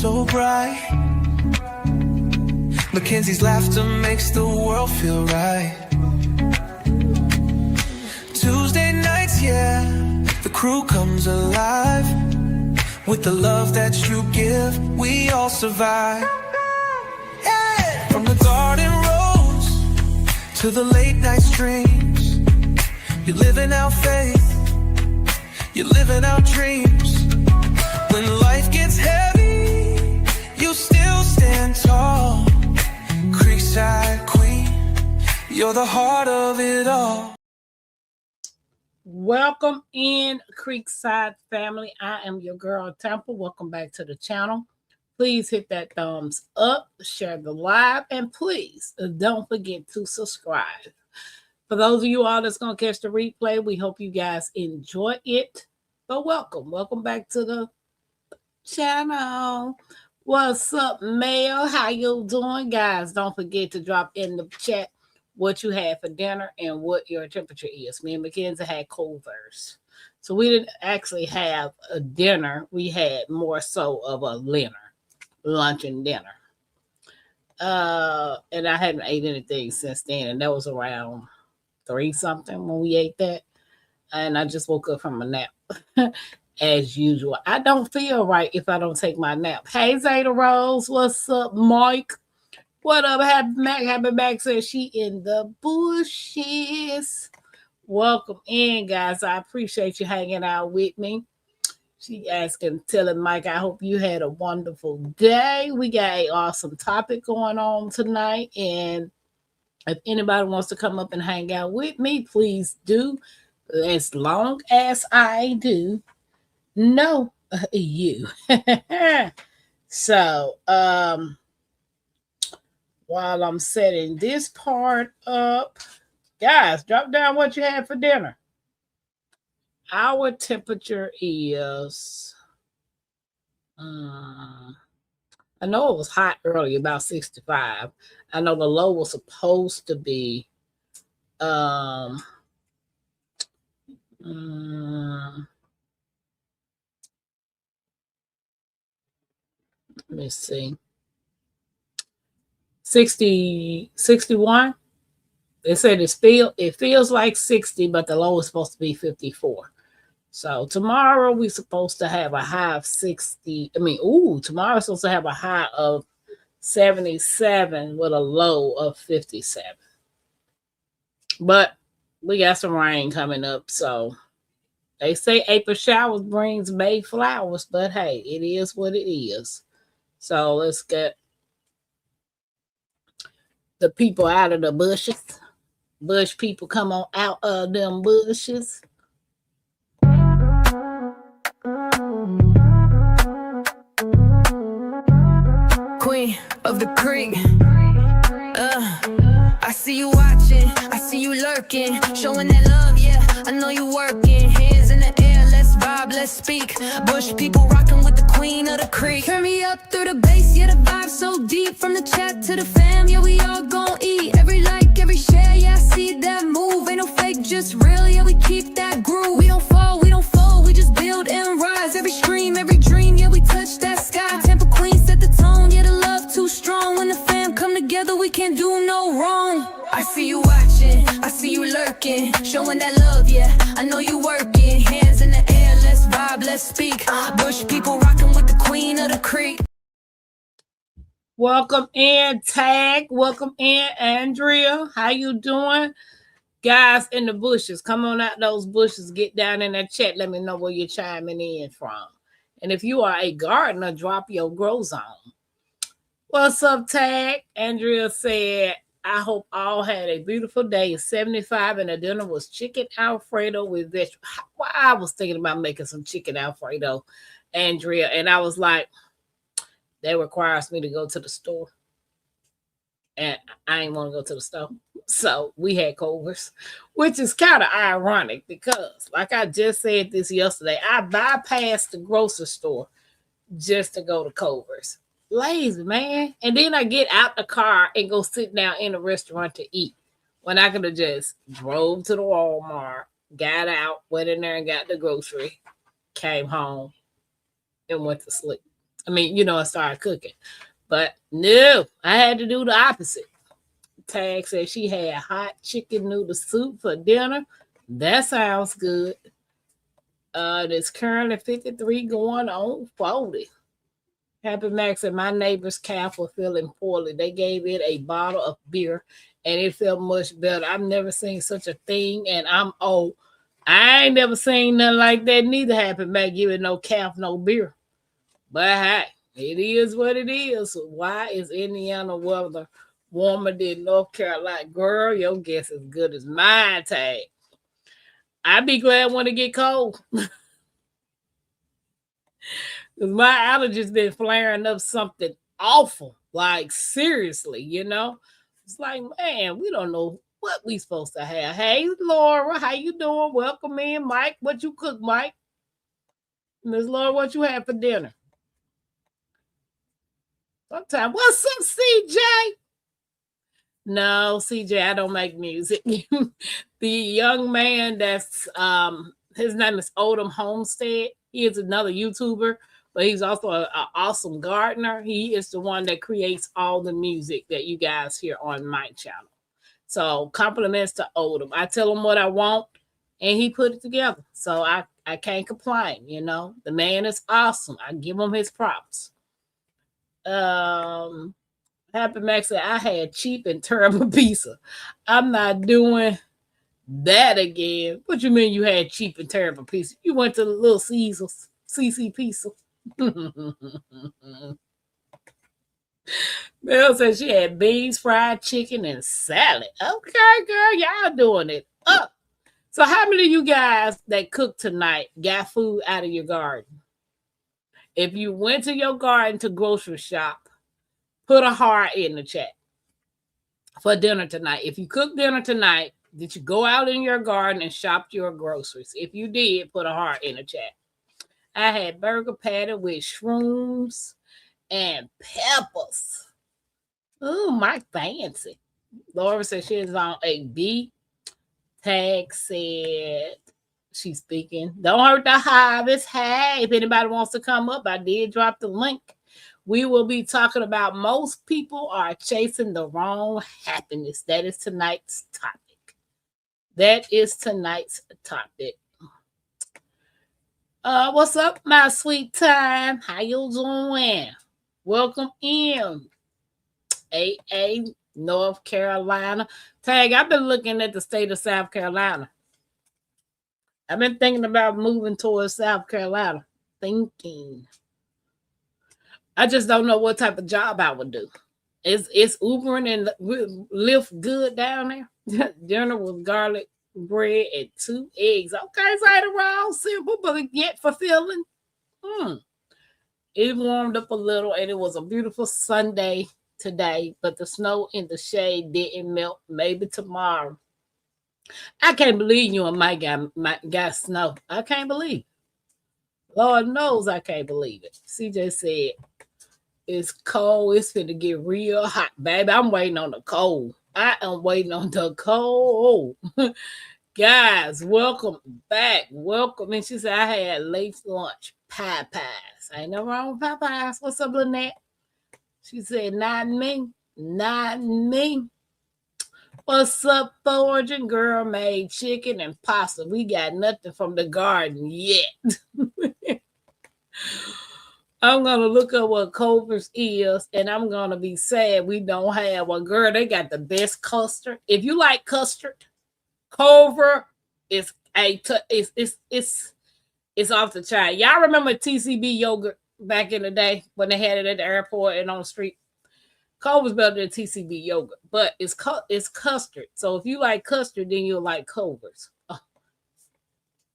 so bright. Mackenzie's laughter makes the world feel right. Tuesday nights, yeah, the crew comes alive. With the love that you give, we all survive. Yeah. From the garden rose to the late night streams, you're living out faith, you're living out dreams. When life gets heavy, you still stand tall. Creekside queen, you're the heart of it all. Welcome in, Creekside family. I am your girl, Tampa. Welcome back to the channel. Please hit that thumbs up, share the live, and please don't forget to subscribe. For those of you all that's going to catch the replay, we hope you guys enjoy it. But welcome back to the channel. What's up, Mel? How you doing, guys? Don't forget to drop in the chat what you had for dinner and what your temperature is. Me and Mackenzie had Culver's. So we didn't actually have a dinner. We had more so of a lunch and dinner. And I hadn't ate anything since then. And that was around 3-something when we ate that. And I just woke up from a nap. As usual. I don't feel right if I don't take my nap. Hey, Zeta Rose. What's up, Mike? What up, Happy Mac? Happy Mac says she in the bushes. Welcome in, guys. I appreciate you hanging out with me. She asking, telling Mike, I hope you had a wonderful day. We got an awesome topic going on tonight. And if anybody wants to come up and hang out with me, please do. As long as I do know you. So, while I'm setting this part up, guys, drop down what you had for dinner. Our temperature is, I know it was hot earlier, about 65. I know the low was supposed to be, let me see. 61. They said it feels like 60, but the low is supposed to be 54. So tomorrow we're supposed to have a high of 60. Tomorrow's supposed to have a high of 77 with a low of 57. But we got some rain coming up, so they say April showers brings May flowers, but hey, it is what it is. So let's get the people out of the bushes. Bush people, come on out of them bushes. Queen of the creek. I see you watching, I see you lurking, showing that love, yeah, I know you working. Hands in the air, let's vibe, let's speak. Bush people rocking with the queen of the creek. Turn me up through the bass, yeah, the vibe so deep. From the chat to the fam, yeah, we all gon' eat. Every like, every share, yeah, I see that move. Ain't no fake, just real, yeah, we keep that groove. We don't fall, we don't fold, we just build and rise. Every stream, every dream, yeah, we touch that sky. Tampa queen set the tone, yeah, the love too strong. When the fam come together, we can't do no wrong. I see you watching, I see you lurking, showing that love, yeah, I know you working. Hands in the air, let's vibe, let's speak. Bush people rocking with the queen of the creek. Welcome in, Tag. Welcome in, Andrea. How you doing? Guys in the bushes, come on out those bushes. Get down in that chat. Let me know where you're chiming in from. And if you are a gardener, drop your grow zone. What's up, Tag? Andrea said, I hope all had a beautiful day. 75 and the dinner was chicken Alfredo with vegetables. Well, I was thinking about making some chicken Alfredo, Andrea, and I was like, that requires me to go to the store. And I ain't want to go to the store. So we had Culver's, which is kind of ironic because, like I just said this yesterday, I bypassed the grocery store just to go to Culver's. Lazy, man. And then I get out the car and go sit down in a restaurant to eat when I could have just drove to the Walmart, got out, went in there and got the grocery, came home, and went to sleep. I mean, I started cooking. But no, I had to do the opposite. Tag said she had hot chicken noodle soup for dinner. That sounds good. It's currently 53 going on 40. Happy Max and my neighbor's calf were feeling poorly. They gave it a bottle of beer and it felt much better. I've never seen such a thing and I'm old. I ain't never seen nothing like that neither. Happy Max giving no calf no beer. But hey, it is what it is. Why is Indiana weather warmer than North Carolina? Girl, your guess is good as mine, Tag. I'd be glad when it get cold. Because my allergies been flaring up something awful. Like, seriously, It's like, man, we don't know what we supposed to have. Hey, Laura, how you doing? Welcome in, Mike. What you cook, Mike? Miss Laura, what you have for dinner? Sometimes, what's up, CJ? No, CJ, I don't make music. The young man that's his name is Odom Homestead. He is another YouTuber, but he's also an awesome gardener. He is the one that creates all the music that you guys hear on my channel. So compliments to Odom. I tell him what I want, and he put it together. So I can't complain. The man is awesome. I give him his props. Happy Max said, I had cheap and terrible pizza. I'm not doing that again. What you mean you had cheap and terrible pizza? You went to Little Caesars, CC Pizza. Mel said she had beans, fried chicken, and salad. Okay, girl, y'all doing it up. So how many of you guys that cook tonight got food out of your garden? If you went to your garden to grocery shop, put a heart in the chat for dinner tonight. If you cook dinner tonight, did you go out in your garden and shop your groceries? If you did, put a heart in the chat. I had burger patty with shrooms and peppers. Oh, my fancy. Laura said she is on a B. Tag said she's speaking. Don't hurt the harvest. Hey, if anybody wants to come up, I did drop the link. We will be talking about most people are chasing the wrong happiness. That is tonight's topic. What's up, my sweet time? How you doing? Welcome in. AA, North Carolina. Tag, I've been looking at the state of South Carolina. I've been thinking about moving towards South Carolina. I just don't know what type of job I would do. It's Ubering and Lyft good down there. Dinner with garlic bread and 2 eggs. Okay, so it's around simple, but yet fulfilling. It warmed up a little, and it was a beautiful Sunday today, but the snow in the shade didn't melt. Maybe tomorrow. I can't believe you and Mike got snow. I can't believe it. Lord knows I can't believe it. CJ said, it's cold. It's finna get real hot, baby. I'm waiting on the cold. I am waiting on the cold. Guys, welcome back. Welcome. And she said, I had late lunch pie pies. Ain't no wrong with pie pies. What's up, Lynette? She said, not me. Not me. What's up, foraging? Girl made chicken and pasta. We got nothing from the garden yet. I'm going to look up what Culver's is, and I'm going to be sad we don't have one. Girl, they got the best custard. If you like custard, Culver is it's off the chain. Y'all remember TCB yogurt back in the day when they had it at the airport and on the street? Culver's better than TCB yogurt, but it's custard. So if you like custard, then you'll like Culver's. Oh.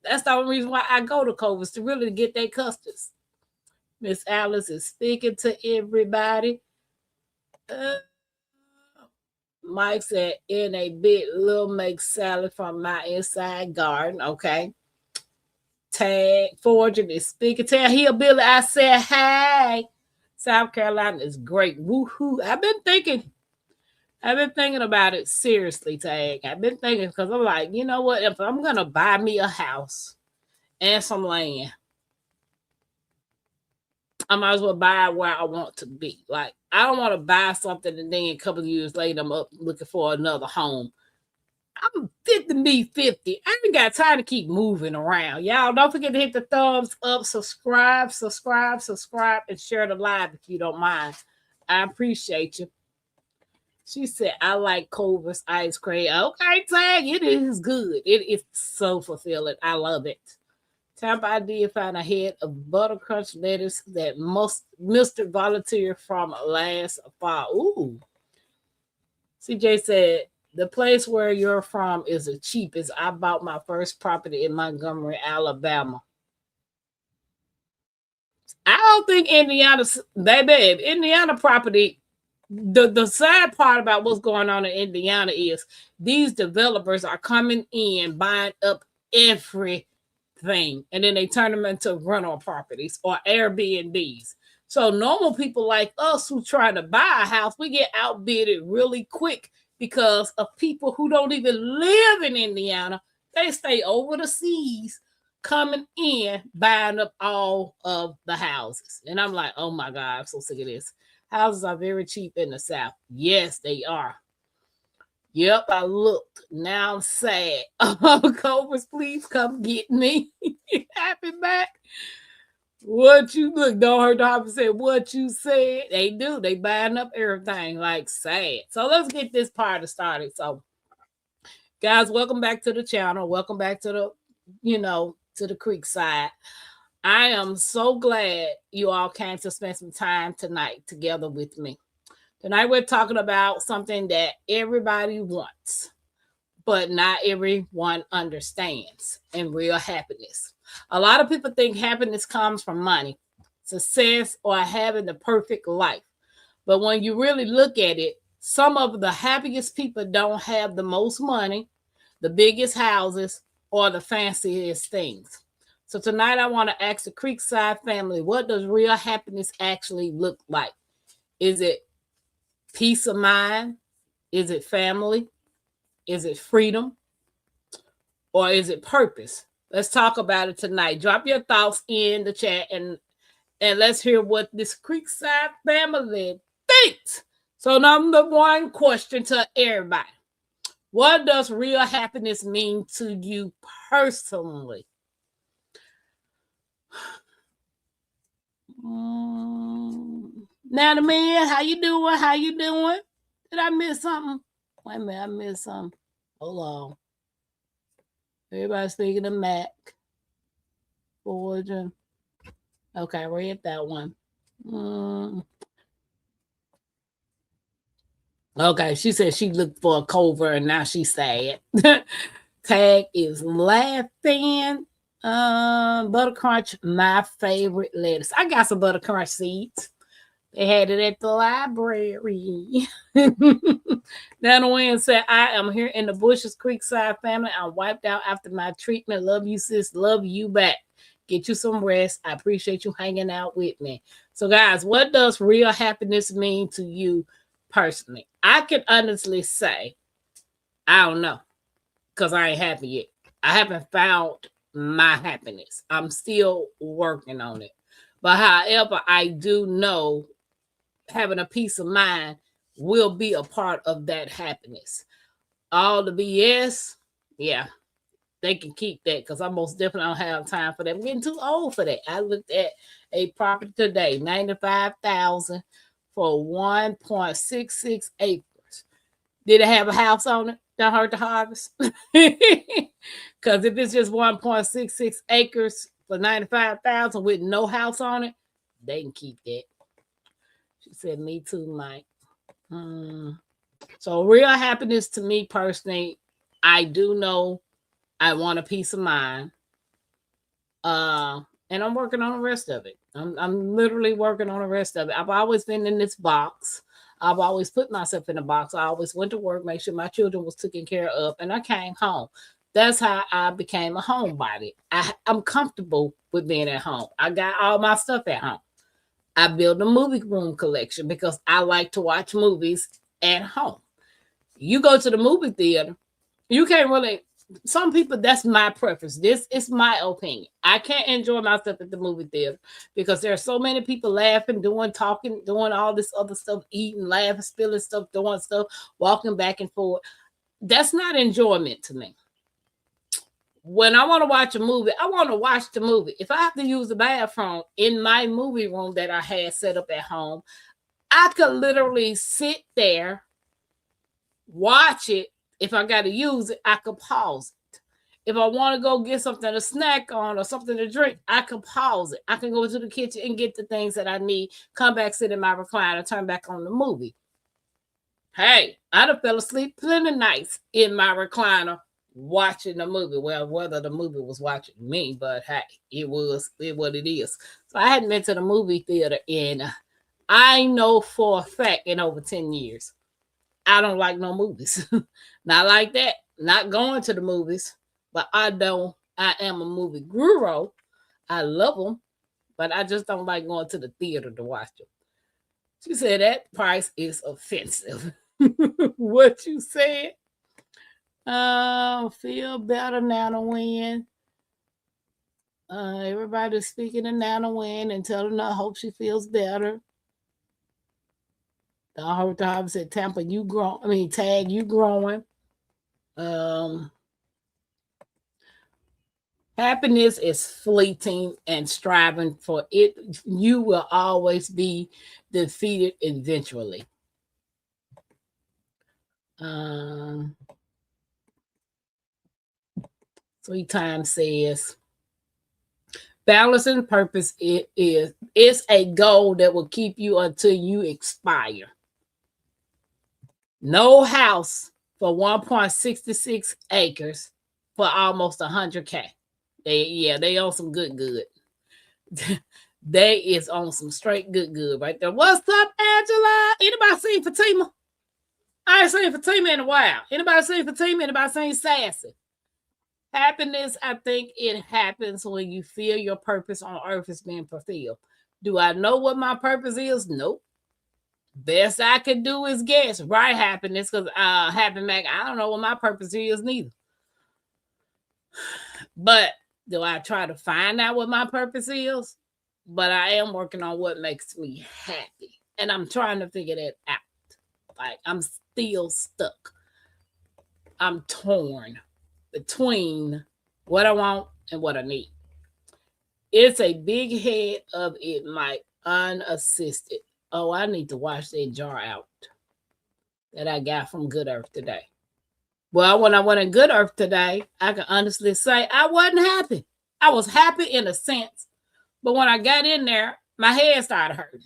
That's the only reason why I go to Culver's, to really get their custards. Miss Alice is speaking to everybody. Mike said, in a bit, Lil make salad from my inside garden. Okay. Tag, Fortune is speaking. Tell Hillbilly I said, hey. South Carolina is great. Woohoo. I've been thinking about it seriously, Tag. I've been thinking because I'm like, you know what? If I'm going to buy me a house and some land, I might as well buy where I want to be. Like, I don't want to buy something and then a couple of years later I'm up looking for another home. I'm 50 me 50. I ain't got time to keep moving around. Y'all don't forget to hit the thumbs up, subscribe, and share the live if you don't mind. I appreciate you. She said, I like Culver's ice cream. Okay, Tag, it is good. It is so fulfilling. I love it. Tampa, I did find a head of buttercrunch lettuce that Mr. Volunteer from last fall. Ooh. CJ said, the place where you're from is the cheapest. I bought my first property in Montgomery, Alabama. I don't think Indiana's baby. Indiana property. The sad part about what's going on in Indiana is these developers are coming in, buying up everything, and then they turn them into rental properties or Airbnbs. So normal people like us who try to buy a house, we get outbidded really quick because of people who don't even live in Indiana. They stay over the seas, coming in, buying up all of the houses. And I'm like, oh my God, I'm so sick of this. Houses are very cheap in the South. Yes, they are. Yep, I looked. Now I'm sad. Cobras, please come get me. Happy back. What you look, don't hurt the hopper said what you said. They do. They buying up everything like sad. So let's get this party started. So, guys, welcome back to the channel. Welcome back to the, to the Creekside. I am so glad you all came to spend some time tonight together with me. Tonight we're talking about something that everybody wants, but not everyone understands, and real happiness. A lot of people think happiness comes from money, success, or having the perfect life. But when you really look at it, some of the happiest people don't have the most money, the biggest houses, or the fanciest things. So tonight I want to ask the Creekside family, what does real happiness actually look like? Is it peace of mind? Is it family? Is it freedom? Or is it purpose? Let's talk about it tonight. Drop your thoughts in the chat and let's hear what this Creekside family thinks. So number one question to everybody. What does real happiness mean to you personally? Now the man, how you doing? How you doing? Did I miss something? Wait a minute, I missed something. Hold on. Everybody's speaking of Mac. Georgia. Okay, read that one. Okay, she said she looked for a cover and now she's sad. Tag is laughing. Buttercrunch, my favorite lettuce. I got some buttercrunch seeds. They had it at the library. Now the wind said, I am here in the Bushes Creekside family. I'm wiped out after my treatment. Love you, sis. Love you back. Get you some rest. I appreciate you hanging out with me. So, guys, what does real happiness mean to you personally? I can honestly say, I don't know, because I ain't happy yet. I haven't found my happiness. I'm still working on it. But however, I do know having a peace of mind will be a part of that happiness. All the BS, yeah, they can keep that because I most definitely don't have time for that. I'm getting too old for that. I looked at a property today, $95,000 for 1.66 acres. Did it have a house on it? Don't hurt the harvest. Because if it's just 1.66 acres for $95,000 with no house on it, they can keep that. She said, me too, Mike. So real happiness to me personally, I do know I want a peace of mind. And I'm working on the rest of it. I'm literally working on the rest of it. I've always been in this box. I've always put myself in a box. I always went to work, make sure my children was taken care of, and I came home. That's how I became a homebody. I'm comfortable with being at home. I got all my stuff at home. I built a movie room collection because I like to watch movies at home. You go to the movie theater, you can't really some people, that's my preference. This is my opinion. I can't enjoy myself at the movie theater because there are so many people laughing, talking, doing all this other stuff, eating, laughing, spilling stuff, doing stuff, walking back and forth. That's not enjoyment to me. When I want to watch a movie, I want to watch the movie. If I have to use the bathroom in my movie room that I had set up at home, I could literally sit there, watch it. If I got to use it, I could pause it. If I want to go get something to snack on or something to drink, I can pause it. I can go to the kitchen and get the things that I need, come back, sit in my recliner, turn back on the movie. Hey, I'd have fell asleep plenty nights in my recliner watching the movie. Well, whether the movie was watching me, but hey, it was what it is. So I hadn't been to the movie theater in, I know for a fact, in over 10 years. I don't like no movies. Not like that. Not going to the movies. But I am a movie guru. I love them. But I just don't like going to the theater to watch them. She said that price is offensive. What you said? Feel better now to win. Everybody's speaking of now to win and telling her hope she feels better. I heard the Harvey said Tampa, you grow. I mean, tag you growing. Happiness is fleeting, and striving for it, you will always be defeated eventually. Three times says balancing purpose is a goal that will keep you until you expire. No house for 1.66 acres for almost 100K. They on some good. They is on some straight good right there. What's up, Angela? Anybody seen Fatima? I ain't seen Fatima in a while. Anybody seen Fatima? Anybody seen Sassy? Happiness, I think it happens when you feel your purpose on earth is being fulfilled. Do I know what my purpose is? Nope. Best I can do is guess. Right, happiness, because Happy Mac, I don't know what my purpose is neither. But do I try to find out what my purpose is? But I am working on what makes me happy. And I'm trying to figure that out. Like, I'm still stuck. I'm torn between what I want and what I need. It's a big head of it, my unassisted. Oh, I need to wash that jar out that I got from Good Earth today. Well, when I went in Good Earth today, I can honestly say I wasn't happy. I was happy in a sense. But when I got in there, my head started hurting.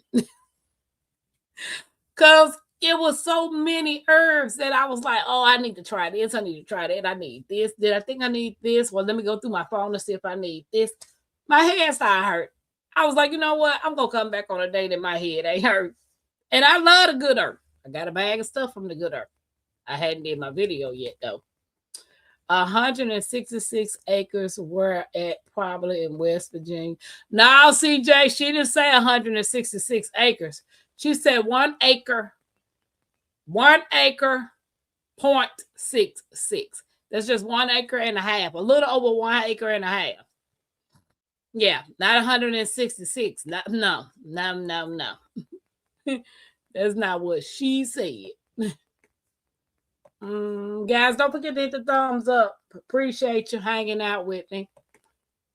Because it was so many herbs that I was like, oh, I need to try this. I need to try that. I need this. Did I think I need this? Well, let me go through my phone to see if I need this. My head started hurt. I was like, you know what? I'm going to come back on a day that my head ain't hurt. And I love the Good Earth. I got a bag of stuff from the Good Earth. I hadn't did my video yet, though. 166 acres were at probably in West Virginia. No, CJ, she didn't say 166 acres. She said 1 acre, 0.66. That's just 1 acre and a half, a little over 1 acre and a half. Yeah, not 166. No. That's not what she said. Guys, don't forget to hit the thumbs up. Appreciate you hanging out with me.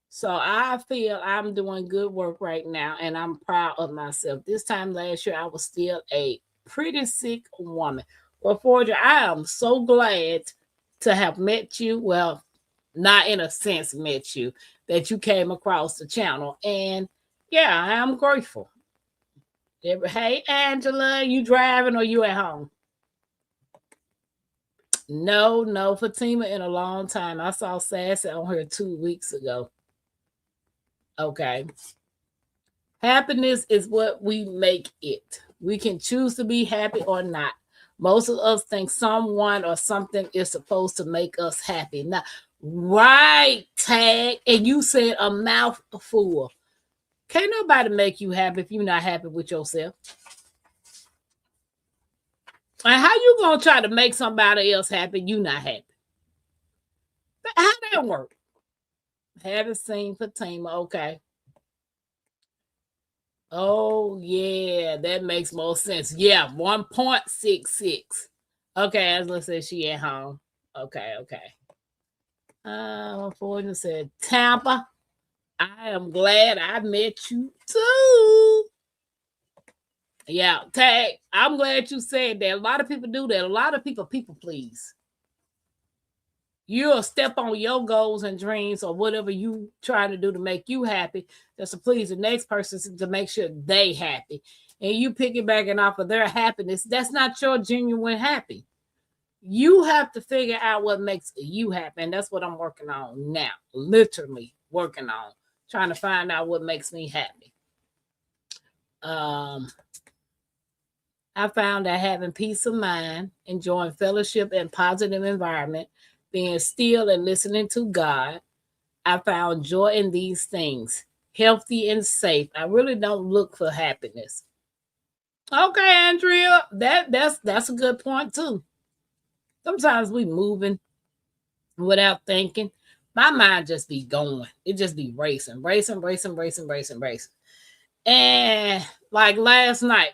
So I feel I'm doing good work right now, and I'm proud of myself. This time last year, I was still a pretty sick woman. Well, Forger, I am so glad to have met you. Well, not in a sense met you, that you came across the channel. And yeah, I am grateful. Hey, Angela, you driving or you at home? No, Fatima in a long time. I saw Sassy on her 2 weeks ago. Okay. Happiness is what we make it. We can choose to be happy or not. Most of us think someone or something is supposed to make us happy. Now, right, Tag. And you said a mouthful. Can't nobody make you happy if you're not happy with yourself. And how you gonna try to make somebody else happy? You not happy. How that work? Haven't seen Fatima. Okay. Oh, yeah, that makes more sense. Yeah, 1.66. Okay, let's say she at home. Okay. Fortune said Tampa. I am glad I met you too. Yeah, Tag. I'm glad you said that. A lot of people do that. A lot of people please. You'll step on your goals and dreams or whatever you trying to do to make you happy, just to please the next person to make sure they happy. And you piggybacking off of their happiness, that's not your genuine happy. You have to figure out what makes you happy. And that's what I'm working on now. Literally working on. Trying to find out what makes me happy. I found that having peace of mind, enjoying fellowship and positive environment, being still and listening to God, I found joy in these things, healthy and safe. I really don't look for happiness. Okay, Andrea, that's a good point too. Sometimes we moving without thinking. My mind just be going. It just be racing. And like last night,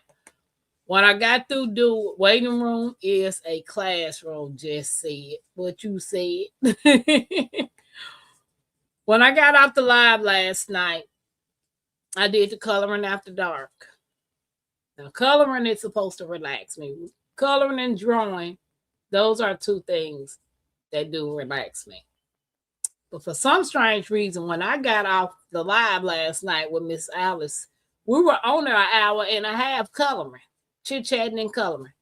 when I got through do waiting room is a classroom, just said what you said. When I got off the live last night, I did the coloring after dark. Now, coloring is supposed to relax me. Coloring and drawing, those are two things that do relax me. But for some strange reason, when I got off the live last night with Miss Alice, we were on there an hour and a half coloring, chit-chatting and coloring.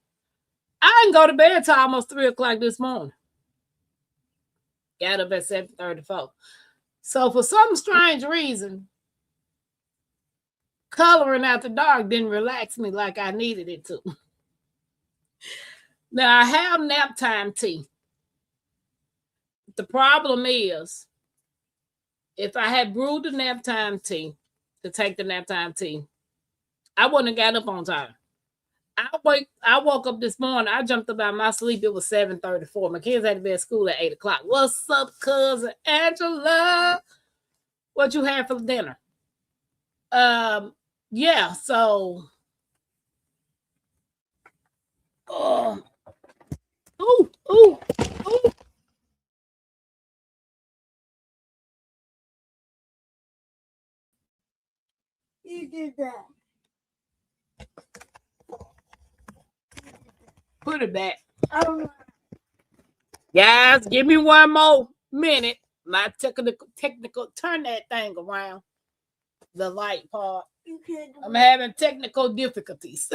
I didn't go to bed till almost 3 o'clock this morning. Got up at 7:34. So for some strange reason, coloring after dark didn't relax me like I needed it to. Now I have nap time tea. The problem is, if I had brewed the nap time tea to take the nap time tea, I wouldn't have got up on time. I woke up this morning. I jumped up out of my sleep. It was 7:34. My kids had to be at school at 8 o'clock. What's up, cousin Angela? What you had for dinner? Yeah. So, ooh. You did that. Put it back. Oh. Guys, give me one more minute. My technical, turn that thing around. The light part. I'm having technical difficulties.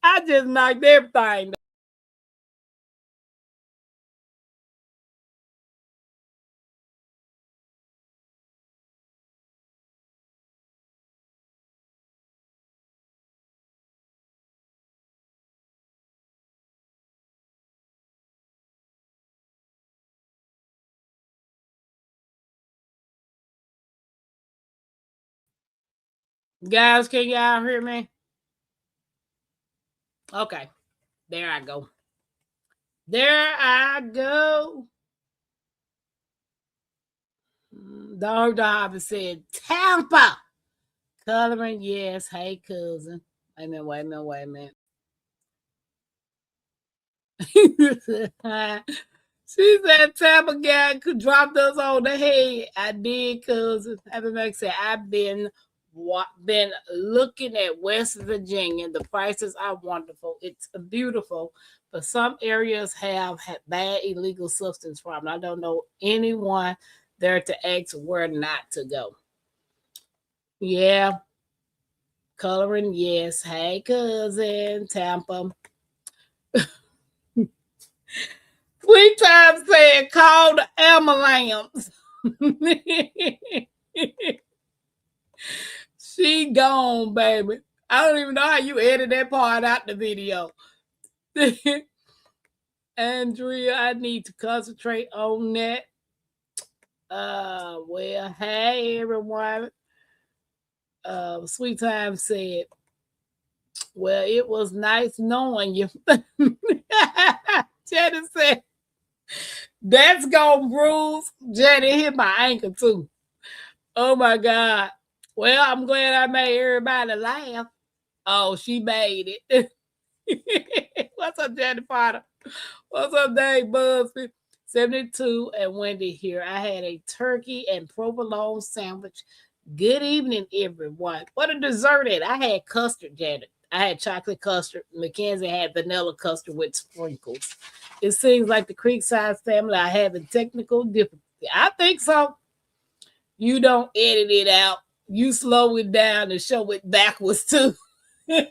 I just knocked everything. Guys, can y'all hear me? Okay. There I go. Dr. Harvey said, Tampa. Coloring, yes. Hey, cousin. Wait a minute. She said Tampa guy could drop us on the head. I did, cousin. Happy Mac said, I've been looking at West Virginia. The prices are wonderful. It's beautiful, but some areas have bad illegal substance problem. I don't know anyone there to ask where not to go. Yeah. Coloring, yes. Hey, cousin, Tampa. Sweet Time said, call the ambulance. She gone, baby. I don't even know how you edit that part out the video. Andrea, I need to concentrate on that. Well, hey, everyone. Sweet Time said, well, it was nice knowing you. Jenny said, That's gonna bruise. Janet hit my ankle too. Oh my God. Well, I'm glad I made everybody laugh. Oh, she made it. What's up, Janet Potter? What's up, Dave Busby? 72 and Wendy here. I had a turkey and provolone sandwich. Good evening, everyone. What a dessert it. I had custard, Janet. I had chocolate custard. Mackenzie had vanilla custard with sprinkles. It seems like the Creekside family are having technical difficulty. I think so. You don't edit it out. You slow it down and show it backwards too. But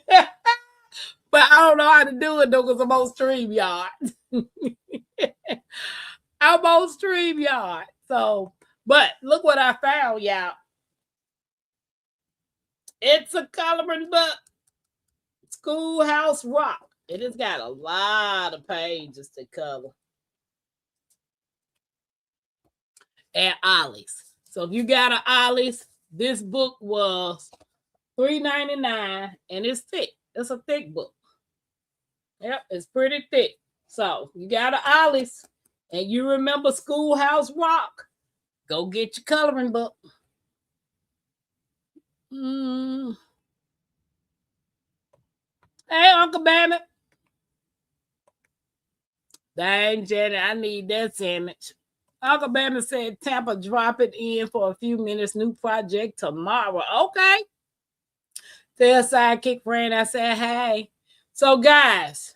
I don't know how to do it though because I'm on StreamYard. I'm on StreamYard. So, but look what I found, y'all. It's a coloring book. Schoolhouse Rock. It has got a lot of pages to cover. At Ollie's. So if you got an Ollie's, this book was $3.99 and it's thick. It's a thick book. Yep, it's pretty thick. So you got an Ollie's and you remember Schoolhouse Rock, go get your coloring book. Hey, Uncle Babbitt. Dang, Janet, I need that sandwich. Uncle Babbitt said Tampa drop it in for a few minutes. New project tomorrow. Okay. Their sidekick friend, I said, hey. So, guys,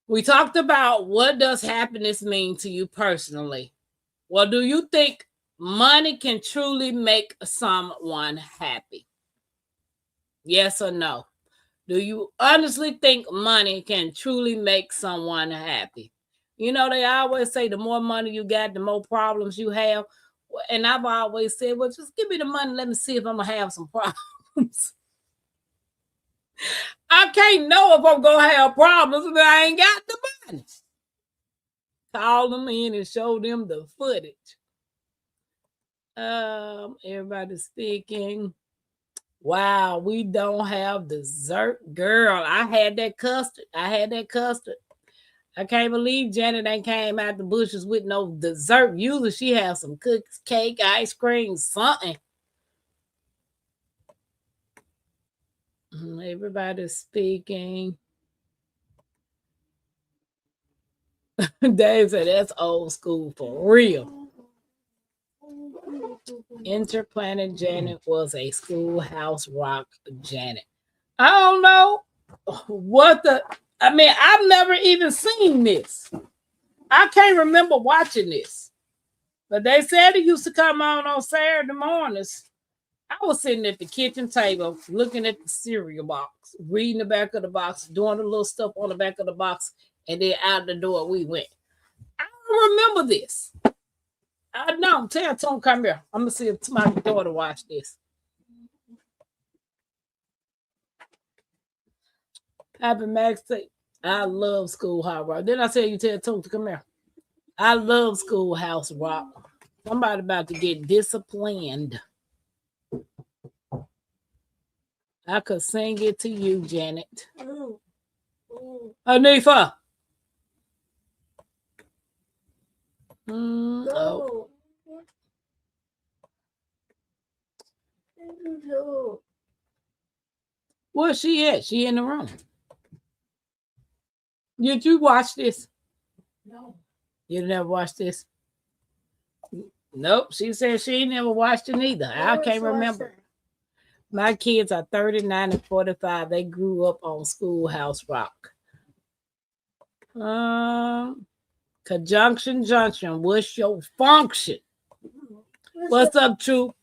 we talked about what does happiness mean to you personally. Well, do you think money can truly make someone happy? Yes or no? Do you honestly think money can truly make someone happy? You know, they always say the more money you got, the more problems you have. And I've always said, well, just give me the money. Let me see if I'm going to have some problems. I can't know if I'm going to have problems if I ain't got the money. Call them in and show them the footage. Everybody's speaking. Wow, we don't have dessert. Girl, I had that custard. I can't believe Janet ain't came out the bushes with no dessert. Usually she has some cookies, cake, ice cream, something. Everybody's speaking. Dave said that's old school for real. Interplanet Janet was a Schoolhouse Rock Janet. I don't know what I've never even seen this. I can't remember watching this. But they said it used to come on Saturday mornings. I was sitting at the kitchen table looking at the cereal box, reading the back of the box, doing the little stuff on the back of the box, and then out the door we went. I don't remember this. I know. Tell Tom, come here. I'm going to see if my daughter watch this. Happy Max say, I love Schoolhouse Rock. Then I tell you, tell Tom to come here. I love Schoolhouse Rock. Somebody about to get disciplined. I could sing it to you, Janet. Anifa. Oh. Where's she at? She in the room. Did you watch this? No. You never watched this? Nope. She said she never watched it either. I can't remember. My kids are 39 and 45. They grew up on Schoolhouse Rock. Conjunction Junction. What's your function? What's up, True?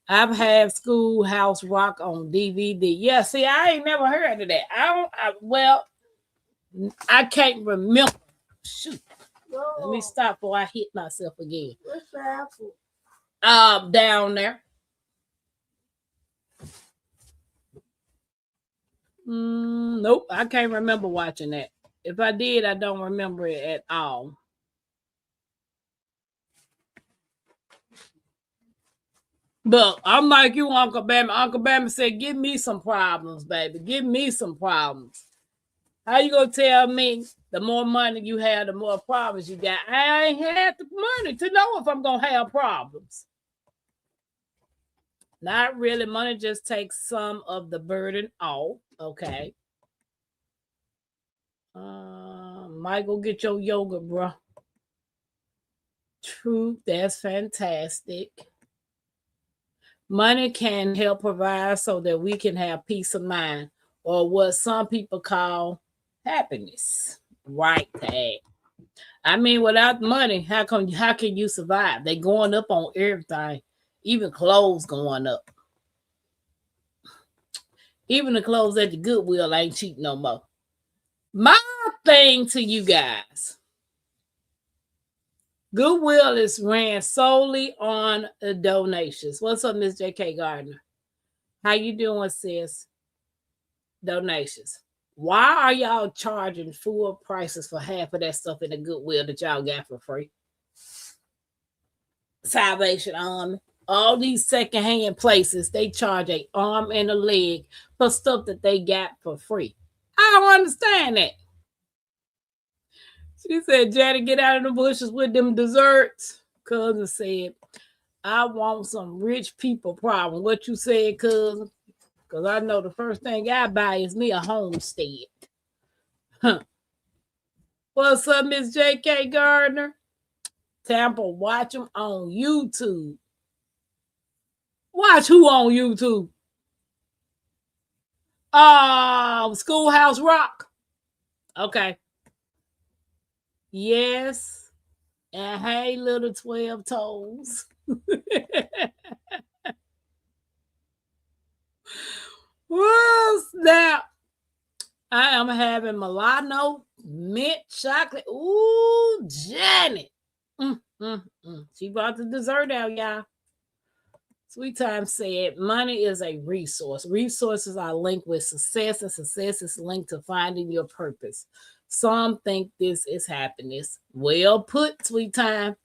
I've had Schoolhouse Rock on DVD. Yeah, see, I ain't never heard of that. I can't remember. Shoot. No. Let me stop before I hit myself again. What's the apple? Down there. Nope, I can't remember watching that. If I did, I don't remember it at all. But I'm like you, Uncle Bama. Uncle Bama said, give me some problems, baby. Give me some problems. How you gonna tell me the more money you have, the more problems you got? I ain't had the money to know if I'm gonna have problems. Not really. Money just takes some of the burden off. Okay. Michael, get your yoga, bro. Truth, that's fantastic. Money can help provide so that we can have peace of mind, or what some people call happiness. Right, Tag. I mean, without money, how can you survive? They going up on everything, even clothes going up. Even the clothes at the Goodwill ain't cheap no more. My thing to you guys, Goodwill is ran solely on donations. What's up, Miss J.K. Gardner? How you doing, sis? Donations. Why are y'all charging full prices for half of that stuff in the Goodwill that y'all got for free? Salvation Army. All these secondhand places, they charge an arm and a leg for stuff that they got for free. I don't understand that. She said, Janet, get out of the bushes with them desserts. Cousin said, I want some rich people problem. What you said, cousin? Because I know the first thing I buy is me a homestead. Huh. What's up, Miss J.K. Gardner? Tampa, watch them on YouTube. Watch who on YouTube? Schoolhouse Rock. Okay. Yes. And hey, little 12 toes. Whoa, snap. I am having Milano mint chocolate. Ooh, Janet. She brought the dessert out, y'all. Sweet Time said, money is a resource. Resources are linked with success, and success is linked to finding your purpose. Some think this is happiness. Well put, Sweet Time.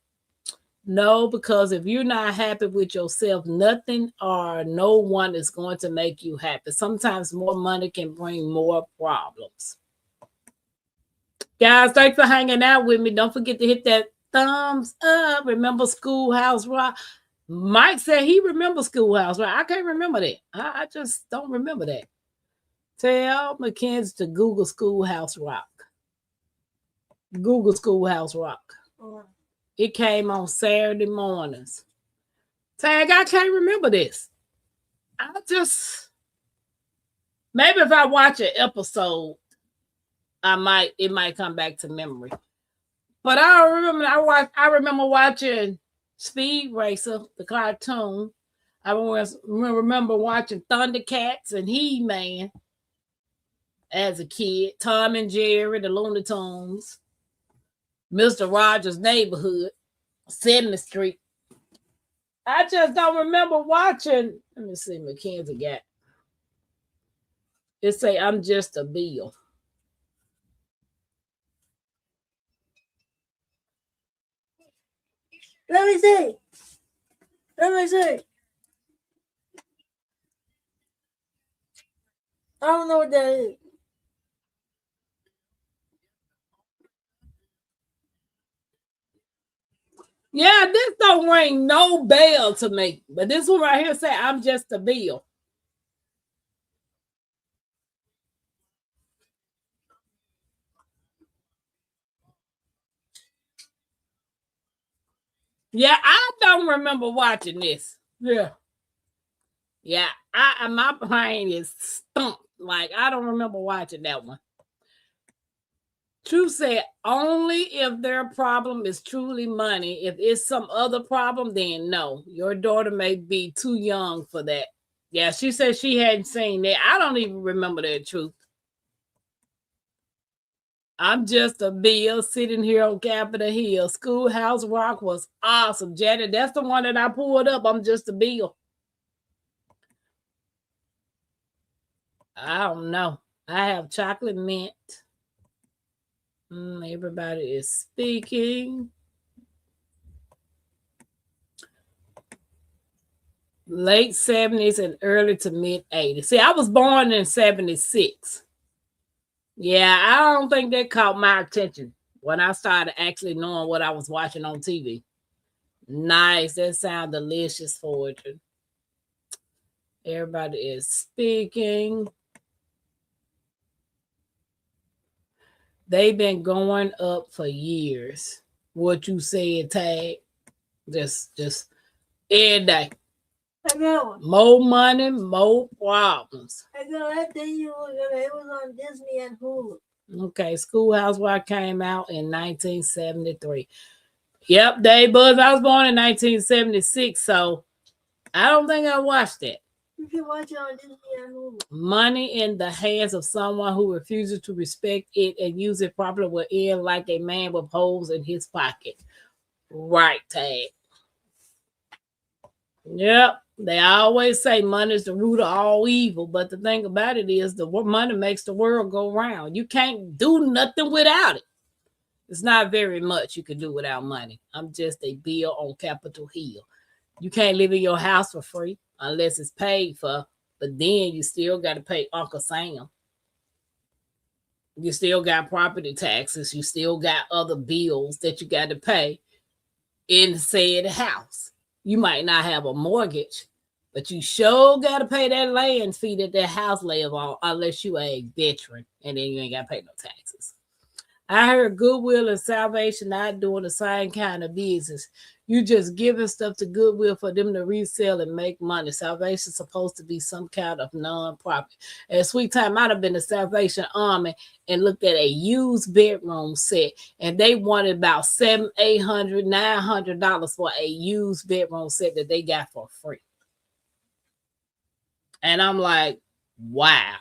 No, because if you're not happy with yourself, nothing or no one is going to make you happy. Sometimes more money can bring more problems. Guys, thanks for hanging out with me. Don't forget to hit that thumbs up. Remember Schoolhouse Rock? Mike said he remembers Schoolhouse Rock. I can't remember that. I just don't remember that. Tell Mackenzie to Google Schoolhouse Rock. Google Schoolhouse Rock. It came on Saturday mornings. Tag, I can't remember this. Maybe if I watch an episode, it might come back to memory. But I remember watching Speed Racer, the cartoon. I remember watching Thundercats and He-Man as a kid. Tom and Jerry, the Looney Tunes. Mr. Rogers' Neighborhood, 7th Street. I just don't remember watching. Let me see, Mackenzie got. It say, I'm just a bill. Let me see. I don't know what that is. Yeah, this don't ring no bell to me. But this one right here say, I'm just a bill. Yeah, I don't remember watching this. Yeah. Yeah, my brain is stumped. Like, I don't remember watching that one. True said, only if their problem is truly money. If it's some other problem, then no. Your daughter may be too young for that. Yeah, she said she hadn't seen that. I don't even remember that, Truth. I'm just a bill sitting here on Capitol Hill. Schoolhouse Rock was awesome, Janet. That's the one that I pulled up. I'm just a bill. I don't know. I have chocolate mint. Everybody is speaking. Late 70s and early to mid 80s. See, I was born in 76. Yeah, I don't think that caught my attention when I started actually knowing what I was watching on TV. Nice. That sounds delicious, fortune. Everybody is speaking. They've been going up for years. What you said, Tag. Just every day. I know. More money, more problems. I know that thing it was on Disney and Hulu. Okay, Schoolhouse Rock came out in 1973. Yep, Dave Buzz. I was born in 1976, so I don't think I watched that. You can watch it on Disney and Hulu. Money in the hands of someone who refuses to respect it and use it properly will end like a man with holes in his pocket. Right, Tag. Yep. They always say money is the root of all evil, but the thing about it is the money makes the world go round. You can't do nothing without it. It's not very much you can do without money. I'm just a bill on Capitol Hill. You can't live in your house for free unless it's paid for, but then you still got to pay Uncle Sam. You still got property taxes. You still got other bills that you got to pay in said house. You might not have a mortgage, but you sure got to pay that land fee that that house live on unless you a veteran, and then you ain't got to pay no taxes. I heard Goodwill and Salvation not doing the same kind of business. You just giving stuff to Goodwill for them to resell and make money. Salvation's supposed to be some kind of non-profit. At Sweet Time, I'd have been the Salvation Army and looked at a used bedroom set, and they wanted about $700, $800, $900 for a used bedroom set that they got for free. And I'm like, wow.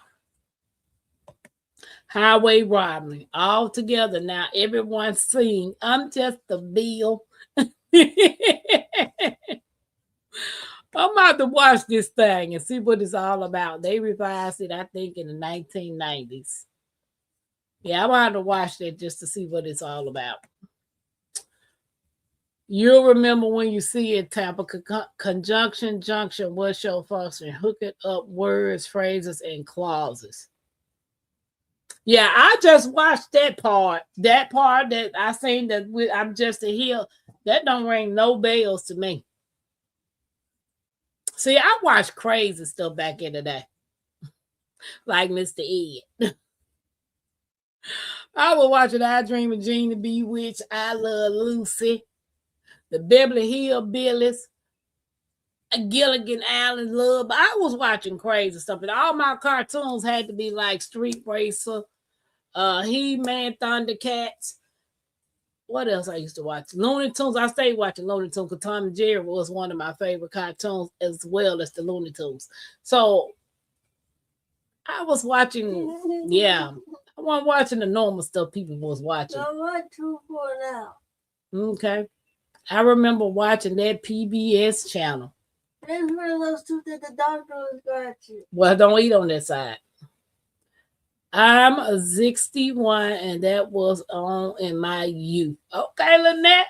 Highway robbery all together. Now everyone's seeing I'm just a bill. I'm about to watch this thing and see what it's all about. They revised it, I think, in the 1990s. Yeah, I'm about to watch that just to see what it's all about. You'll remember when you see it, Tampa, conjunction, junction, what's your function? Hook it up, words, phrases, and clauses. Yeah, I just watched that part. That part that I seen that I'm just a heel. That don't ring no bells to me. See, I watched crazy stuff back in the day. Like Mr. Ed. I was watching I Dream of Jean the Bewitched, I Love Lucy, the Beverly Hillbillies, Gilligan Island Love. But I was watching crazy stuff. And all my cartoons had to be like Street Racer, He-Man, Thundercats. What else I used to watch? Looney Tunes. I stayed watching Looney Tunes because Tom and Jerry was one of my favorite cartoons as well as the Looney Tunes. So I was watching, yeah. I wasn't watching the normal stuff people was watching. I want 2 for now. Okay. I remember watching that PBS channel. There's one of those 2 that the doctor was got you. Well, don't eat on that side. I'm a 61, and that was on in my youth. Okay, Lynette.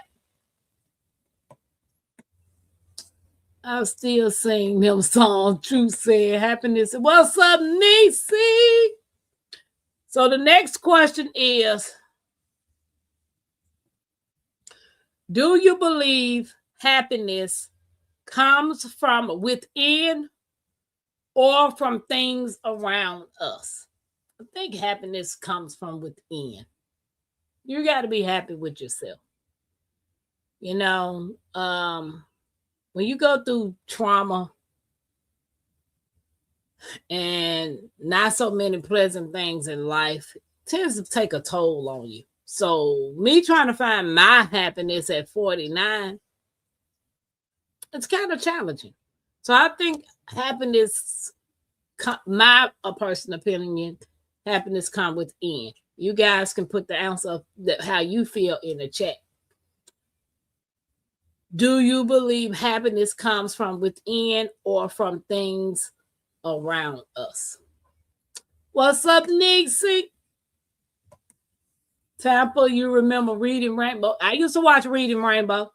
I still sing them songs. Truth said, happiness. What's up, Niecy? So the next question is, do you believe happiness comes from within or from things around us? I think happiness comes from within. You got to be happy with yourself. You know, when you go through trauma and not so many pleasant things in life, it tends to take a toll on you. So me trying to find my happiness at 49, it's kind of challenging. So I think happiness, my personal opinion, happiness come within. You guys can put the answer of how you feel in the chat. Do you believe happiness comes from within or from things around us? What's up, Nixie? Tampa, you remember Reading Rainbow? I used to watch Reading Rainbow.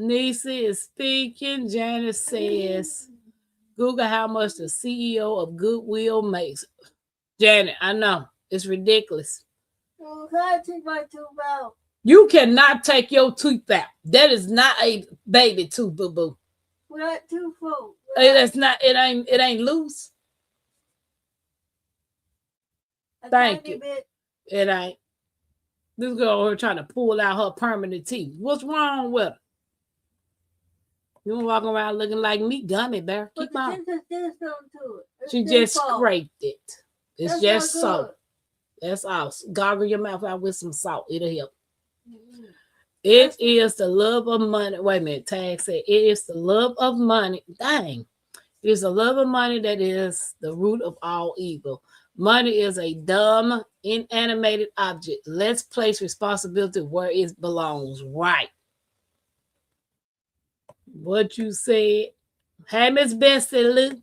Nisi is speaking. Janice says, Google how much the CEO of Goodwill makes. Janet, I know. It's ridiculous. You cannot take your tooth out. That is not a baby tooth, boo-boo. What tooth? That's not, it ain't loose. Thank you. It ain't. This girl here trying to pull out her permanent teeth. What's wrong with her? You walking around looking like me, gummy bear. Keep on. She just scraped it. It's just salt. That's all. Goggle your mouth out with some salt. It'll help. It is the love of money. Wait a minute. Tag said it is the love of money. Dang. It is the love of money that is the root of all evil. Money is a dumb, inanimated object. Let's place responsibility where it belongs. Right. What you said. Hey, Miss Bessie Lou.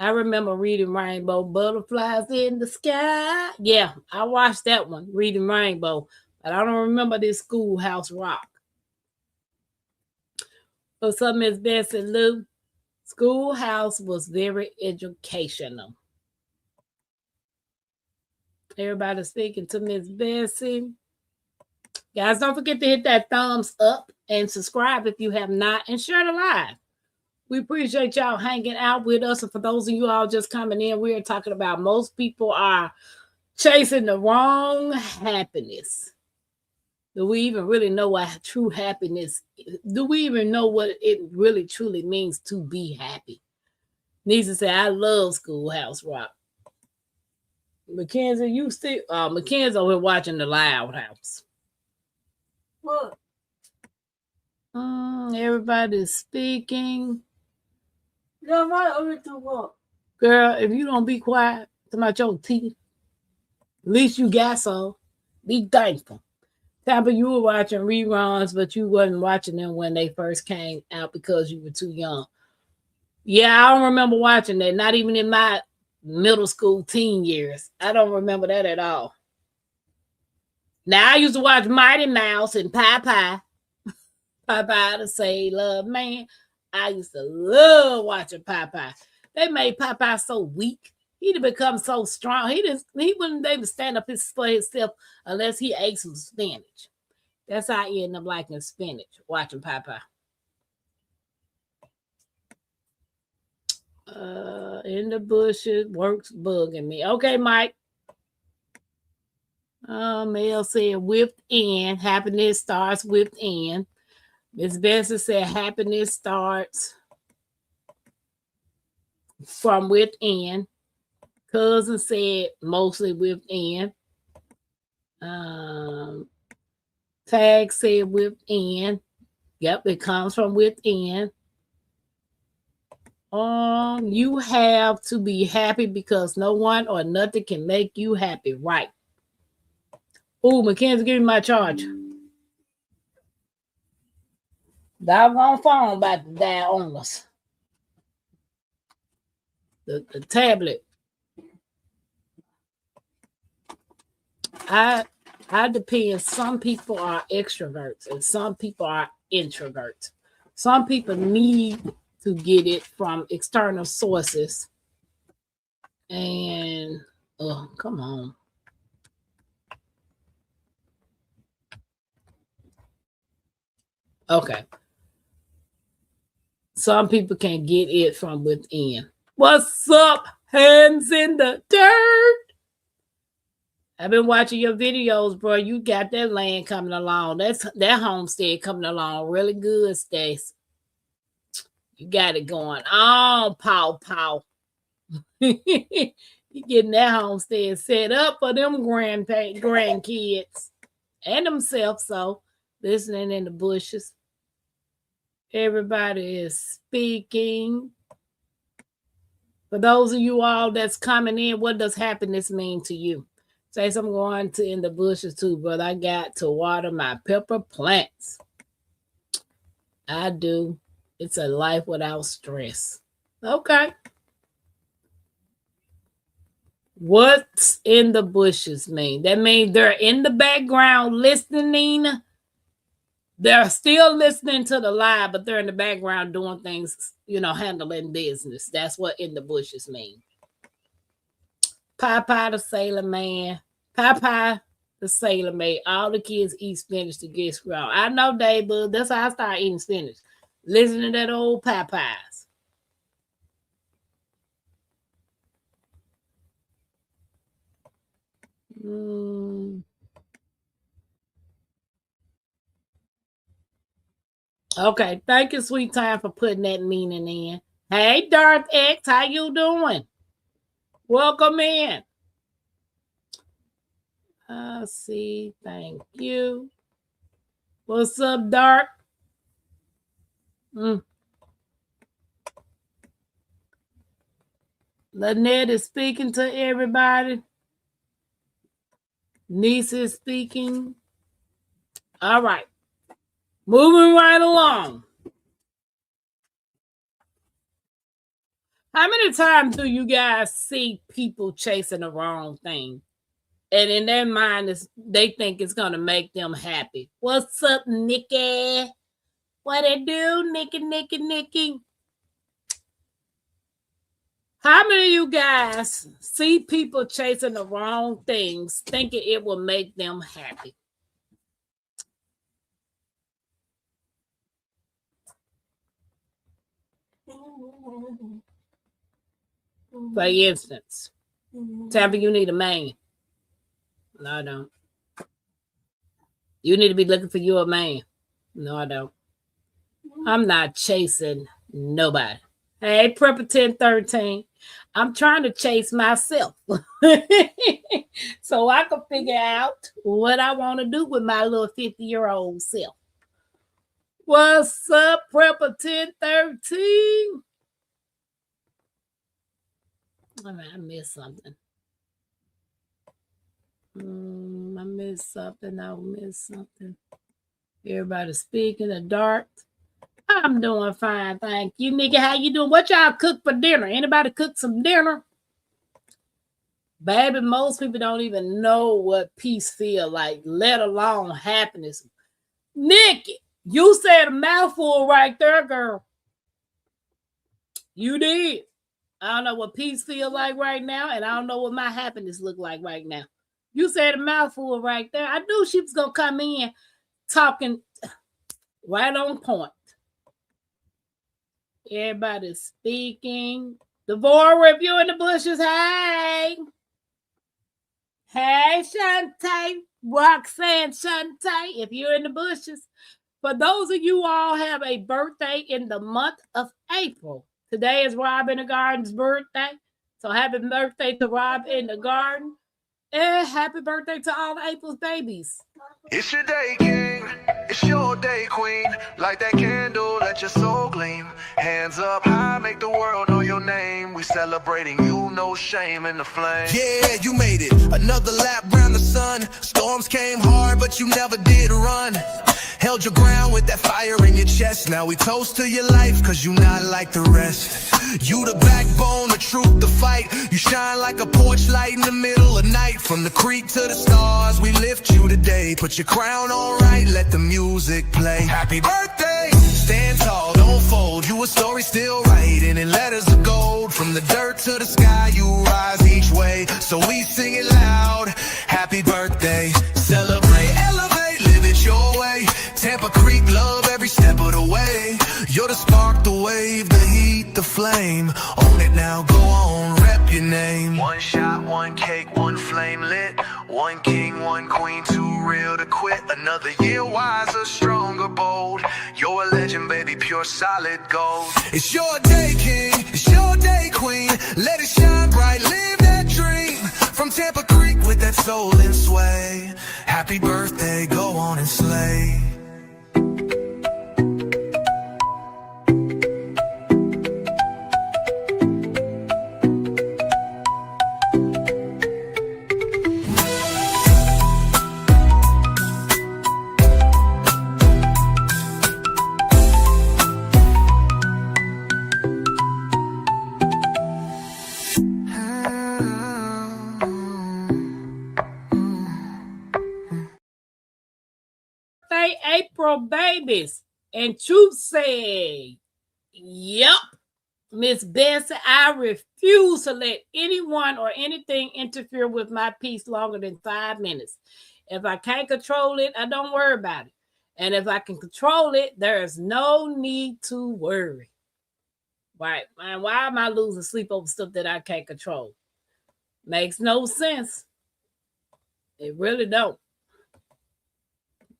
I remember reading Rainbow Butterflies in the Sky. Yeah, I watched that one, Reading Rainbow. But I don't remember this Schoolhouse Rock. What's up, Miss Bessie Lou? Schoolhouse was very educational. Everybody speaking to Miss Bessie. Guys, don't forget to hit that thumbs up and subscribe if you have not, and share the live. We appreciate y'all hanging out with us. And for those of you all just coming in, we're talking about most people are chasing the wrong happiness. Do we even really know what true happiness is? Do we even know what it really truly means to be happy? Nisa said, I love Schoolhouse Rock. Mackenzie, you still Mackenzie over here watching The Loud House. What? Everybody's speaking. No, my over to what? Girl, if you don't be quiet about your teeth, at least you got some. Be thankful. Tampa, you were watching reruns, but you wasn't watching them when they first came out because you were too young. Yeah, I don't remember watching that. Not even in my middle school teen years. I don't remember that at all. Now, I used to watch Mighty Mouse and Popeye. Popeye the Sailor Man. I used to love watching Popeye. They made Popeye so weak. He'd become so strong. He wouldn't be able to stand up for himself unless he ate some spinach. That's how I ended up liking spinach, watching Popeye. In the bushes, works bugging me. Okay, Mike. Mel said within. Happiness starts within. Miss Bessie said happiness starts from within. Cousin said mostly within. Tag said within. Yep, it comes from within. You have to be happy because no one or nothing can make you happy, right? Oh, Mackenzie, give me my charger. Doggone phone about to die on us. The tablet. I depend. Some people are extroverts and some people are introverts. Some people need to get it from external sources. And come on. Okay. Some people can get it from within. What's up, hands in the dirt? I've been watching your videos, bro. You got that land coming along. That homestead coming along really good, Stace. You got it going on, pow. You getting that homestead set up for them grandkids and themselves. So listening in the bushes. Everybody is speaking. For those of you all that's coming in, what does happiness mean to you? Say, I'm going to in the bushes too, but I got to water my pepper plants. I do. It's a life without stress. Okay. What's in the bushes mean? That means they're in the background listening They're still listening to the live, but they're in the background doing things, handling business. That's what in the bushes mean. Popeye the Sailor Man. Popeye the Sailor made all the kids eat spinach to get strong. I know, Dave, but that's how I started eating spinach. Listening to that old Popeyes. Okay, thank you, Sweet Time, for putting that meaning in. Hey, Darth X, how you doing? Welcome in. See, thank you. What's up, Dark? Lynette is speaking to everybody. Niece is speaking. All right. Moving right along. How many times do you guys see people chasing the wrong thing? And in their mind, they think it's going to make them happy. What's up, Nikki? What it do, Nikki? How many of you guys see people chasing the wrong things, thinking it will make them happy? For instance, Tampa, you need a man. No, I don't. You need to be looking for you a man. No, I don't. I'm not chasing nobody. Hey, Prepper 1013. I'm trying to chase myself. So I can figure out what I want to do with my little 50-year-old self. What's up, Prepper 1013? I missed something. I missed something. Everybody speaking the dark. I'm doing fine, thank you. Nikki, how you doing? What y'all cook for dinner? Anybody cook some dinner? Baby, most people don't even know what peace feel like, let alone happiness. Nikki, you said a mouthful right there, girl. You did. I don't know what peace feel like right now, and I don't know what my happiness look like right now. You said a mouthful right there. I knew she was going to come in talking right on point. Everybody's speaking. Devora, if you're in the bushes, hey. Hey, Shantae. Roxanne Shantae, if you're in the bushes. For those of you all have a birthday in the month of April. Today is Rob in the Garden's birthday. So happy birthday to Rob in the Garden. And happy birthday to all April's babies. It's your day, king. It's your day, queen. Light that candle, let your soul gleam. Hands up high, make the world know your name. We celebrating you, no shame in the flame. Yeah, you made it. Another lap round the sun. Storms came hard, but you never did run. Held your ground with that fire in your chest. Now we toast to your life, cause you not like the rest. You the backbone, the truth, the fight. You shine like a porch light in the middle of night. From the creek to the stars, we lift you today. Put your crown on right, let the music play. Happy birthday! Stand tall, don't fold. You a story still writing in letters of gold. From the dirt to the sky, you rise each way. So we sing it loud. Happy birthday. Celebrate, elevate, live it your way. Tampa Creek, love every step of the way. You're the spark, the wave, the heat, the flame. Own it now, go on, rep your name. One shot, one cake, one flame lit. One king, one queen, too real to quit. Another year wiser, stronger, bold. You're a legend, baby, pure solid gold. It's your day, king, it's your day, queen. Let it shine bright, live that dream. From Tampa Creek with that soul and sway. Happy birthday, go on and slay. Afro babies. And Truth said, yep, Miss Bessie, I refuse to let anyone or anything interfere with my peace longer than 5 minutes. If I can't control it, I don't worry about it. And if I can control it, there is no need to worry. Right, man, why am I losing sleep over stuff that I can't control? Makes no sense. It really don't.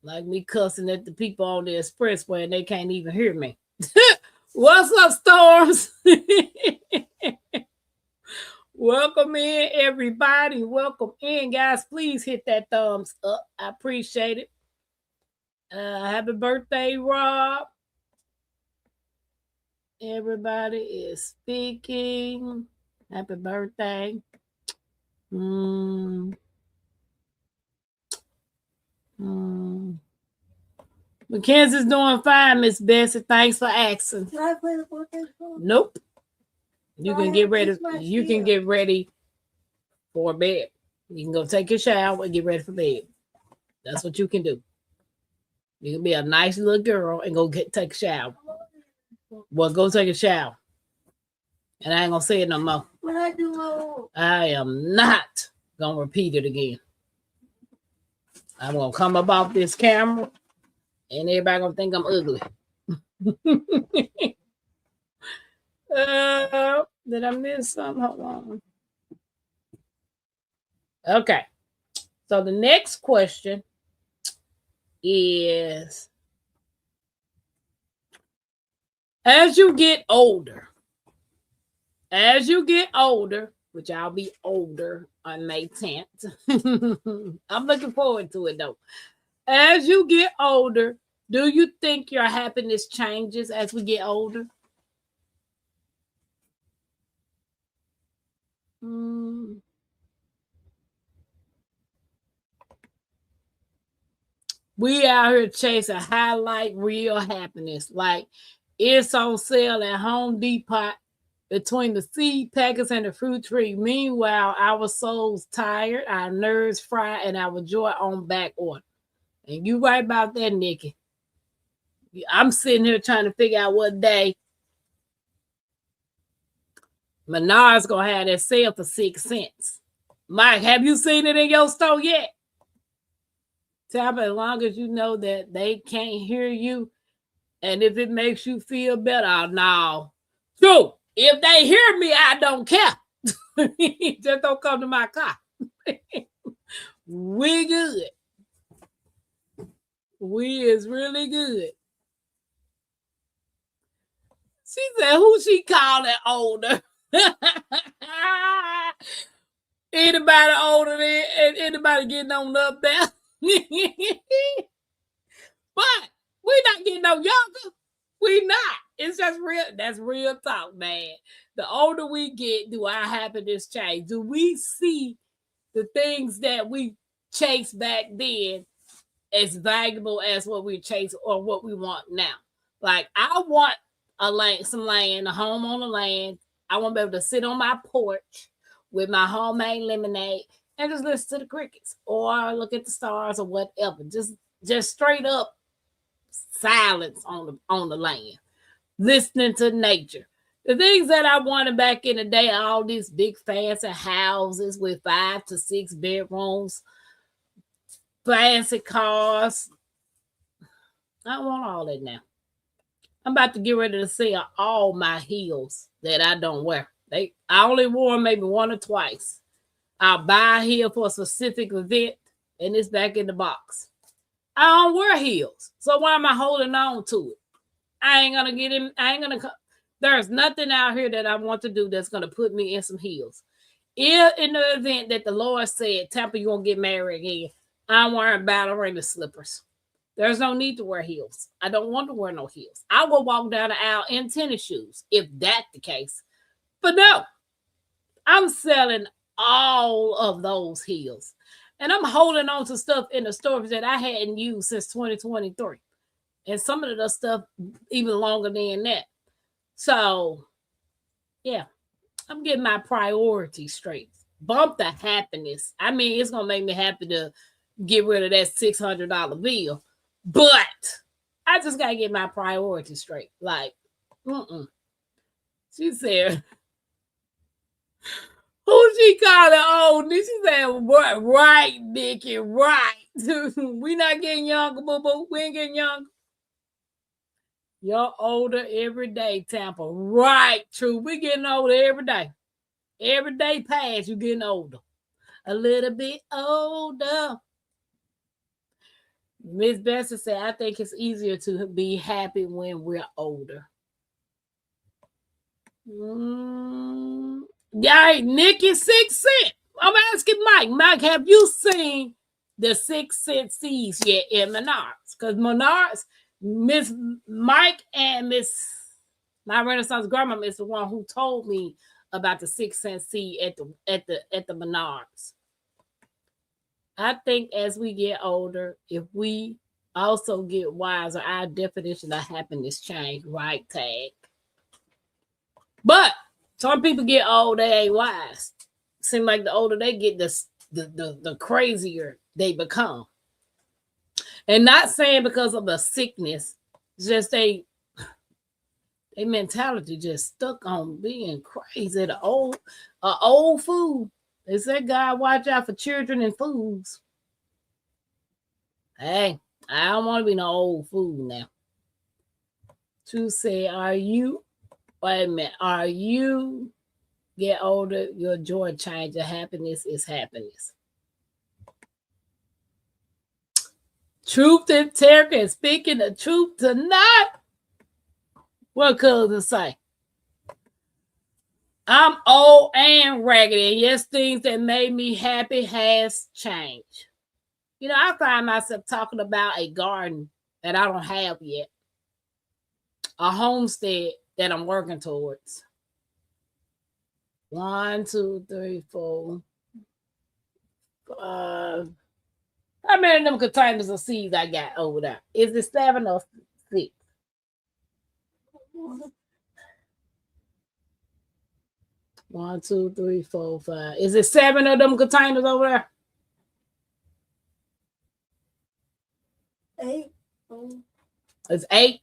Like me cussing at the people on the expressway and they can't even hear me. What's up, Storms? Welcome in, everybody. Welcome in, guys. Please hit that thumbs up. I appreciate it. Happy birthday, Rob. Everybody is speaking. Happy birthday. Mackenzie's doing fine, Miss Bessie. Thanks for asking. Can I play the birthday song? Nope. You can get ready. You can get ready for bed. You can go take your shower and get ready for bed. That's what you can do. You can be a nice little girl and go take a shower. Well, go take a shower. And I ain't gonna say it no more. When I do I am not gonna repeat it again. I'm gonna come up off this camera and everybody gonna think I'm ugly. Did I miss something? Hold on. Okay. So the next question is, as you get older, which I'll be older on May 10th. I'm looking forward to it though. As you get older, do you think your happiness changes as we get older? We out here chasing highlight real happiness. Like it's on sale at Home Depot between the seed packets and the fruit tree. Meanwhile, our souls tired, our nerves fried, and our joy on back order. And you right about that, Nikki. I'm sitting here trying to figure out what day Menards gonna have that sale for 6 cents. Mike, have you seen it in your store yet? Tampa, as long as you know that they can't hear you, and if it makes you feel better, no. True. If they hear me, I don't care. Just don't come to my car. We good. We is really good. She said, who she calling older? Anybody older than anybody getting on up there? But we not getting no younger. We not. It's just real. That's real talk, man. The older we get, do our happiness change? Do we see the things that we chased back then as valuable as what we chase or what we want now? Like I want some land, a home on the land. I want to be able to sit on my porch with my homemade lemonade and just listen to the crickets or look at the stars or whatever. Just straight up silence on the land, listening to nature. The things that I wanted back in the day, all these big fancy houses with 5 to 6 bedrooms, fancy cars. I don't want all that now. I'm about to get ready to sell all my heels that I don't wear. I only wore them maybe 1 or twice. I'll buy a heel for a specific event, and it's back in the box. I don't wear heels, so why am I holding on to it? I ain't gonna get in. There's nothing out here that I want to do that's gonna put me in some heels. If in the event that the Lord said, Tampa, you're gonna get married again, I'm wearing ballerina slippers. There's no need to wear heels. I don't want to wear no heels. I'll go walk down the aisle in tennis shoes, if that's the case. But no, I'm selling all of those heels. And I'm holding on to stuff in the stores that I hadn't used since 2023. And some of the stuff even longer than that. So, yeah, I'm getting my priorities straight. Bump the happiness. I mean, it's going to make me happy to get rid of that $600 bill. But I just gotta get my priorities straight. Like, She said, who she calling old? She said, what? Right, Nikki, right. We not getting younger, boo-boo. We ain't getting younger. You're older every day, Tampa. Right, true. We getting older every day. Every day pass, you getting older. A little bit older. Miss Bessie said, I think it's easier to be happy when we're older. Yeah, Nikki, 6 cent. I'm asking Mike. Mike, have you seen the 6 cent seeds yet in Menards? Because Menards, Miss Mike and my Renaissance grandma is the one who told me about the 6 cent seed at the Menards. I think as we get older, if we also get wiser, our definition of happiness change, right, Tag? But some people get old, they ain't wise. Seem like the older they get, the crazier they become. And not saying because of the sickness, just they mentality just stuck on being crazy. The old fool. They said, God, watch out for children and fools. Hey, I don't want to be no old fool now. To say, wait a minute, are you get older, your joy change, your happiness is happiness. Truth and Terry and speaking the truth tonight. What could it say? I'm old and raggedy, and yes, things that made me happy has changed. You know, I find myself talking about a garden that I don't have yet, a homestead that I'm working towards. 1, 2, 3, 4, 5. How many of them containers of seeds I got over there? Is it 7 or 6? 1, 2, 3, 4, 5. Is it 7 of them containers over there? 8. It's 8.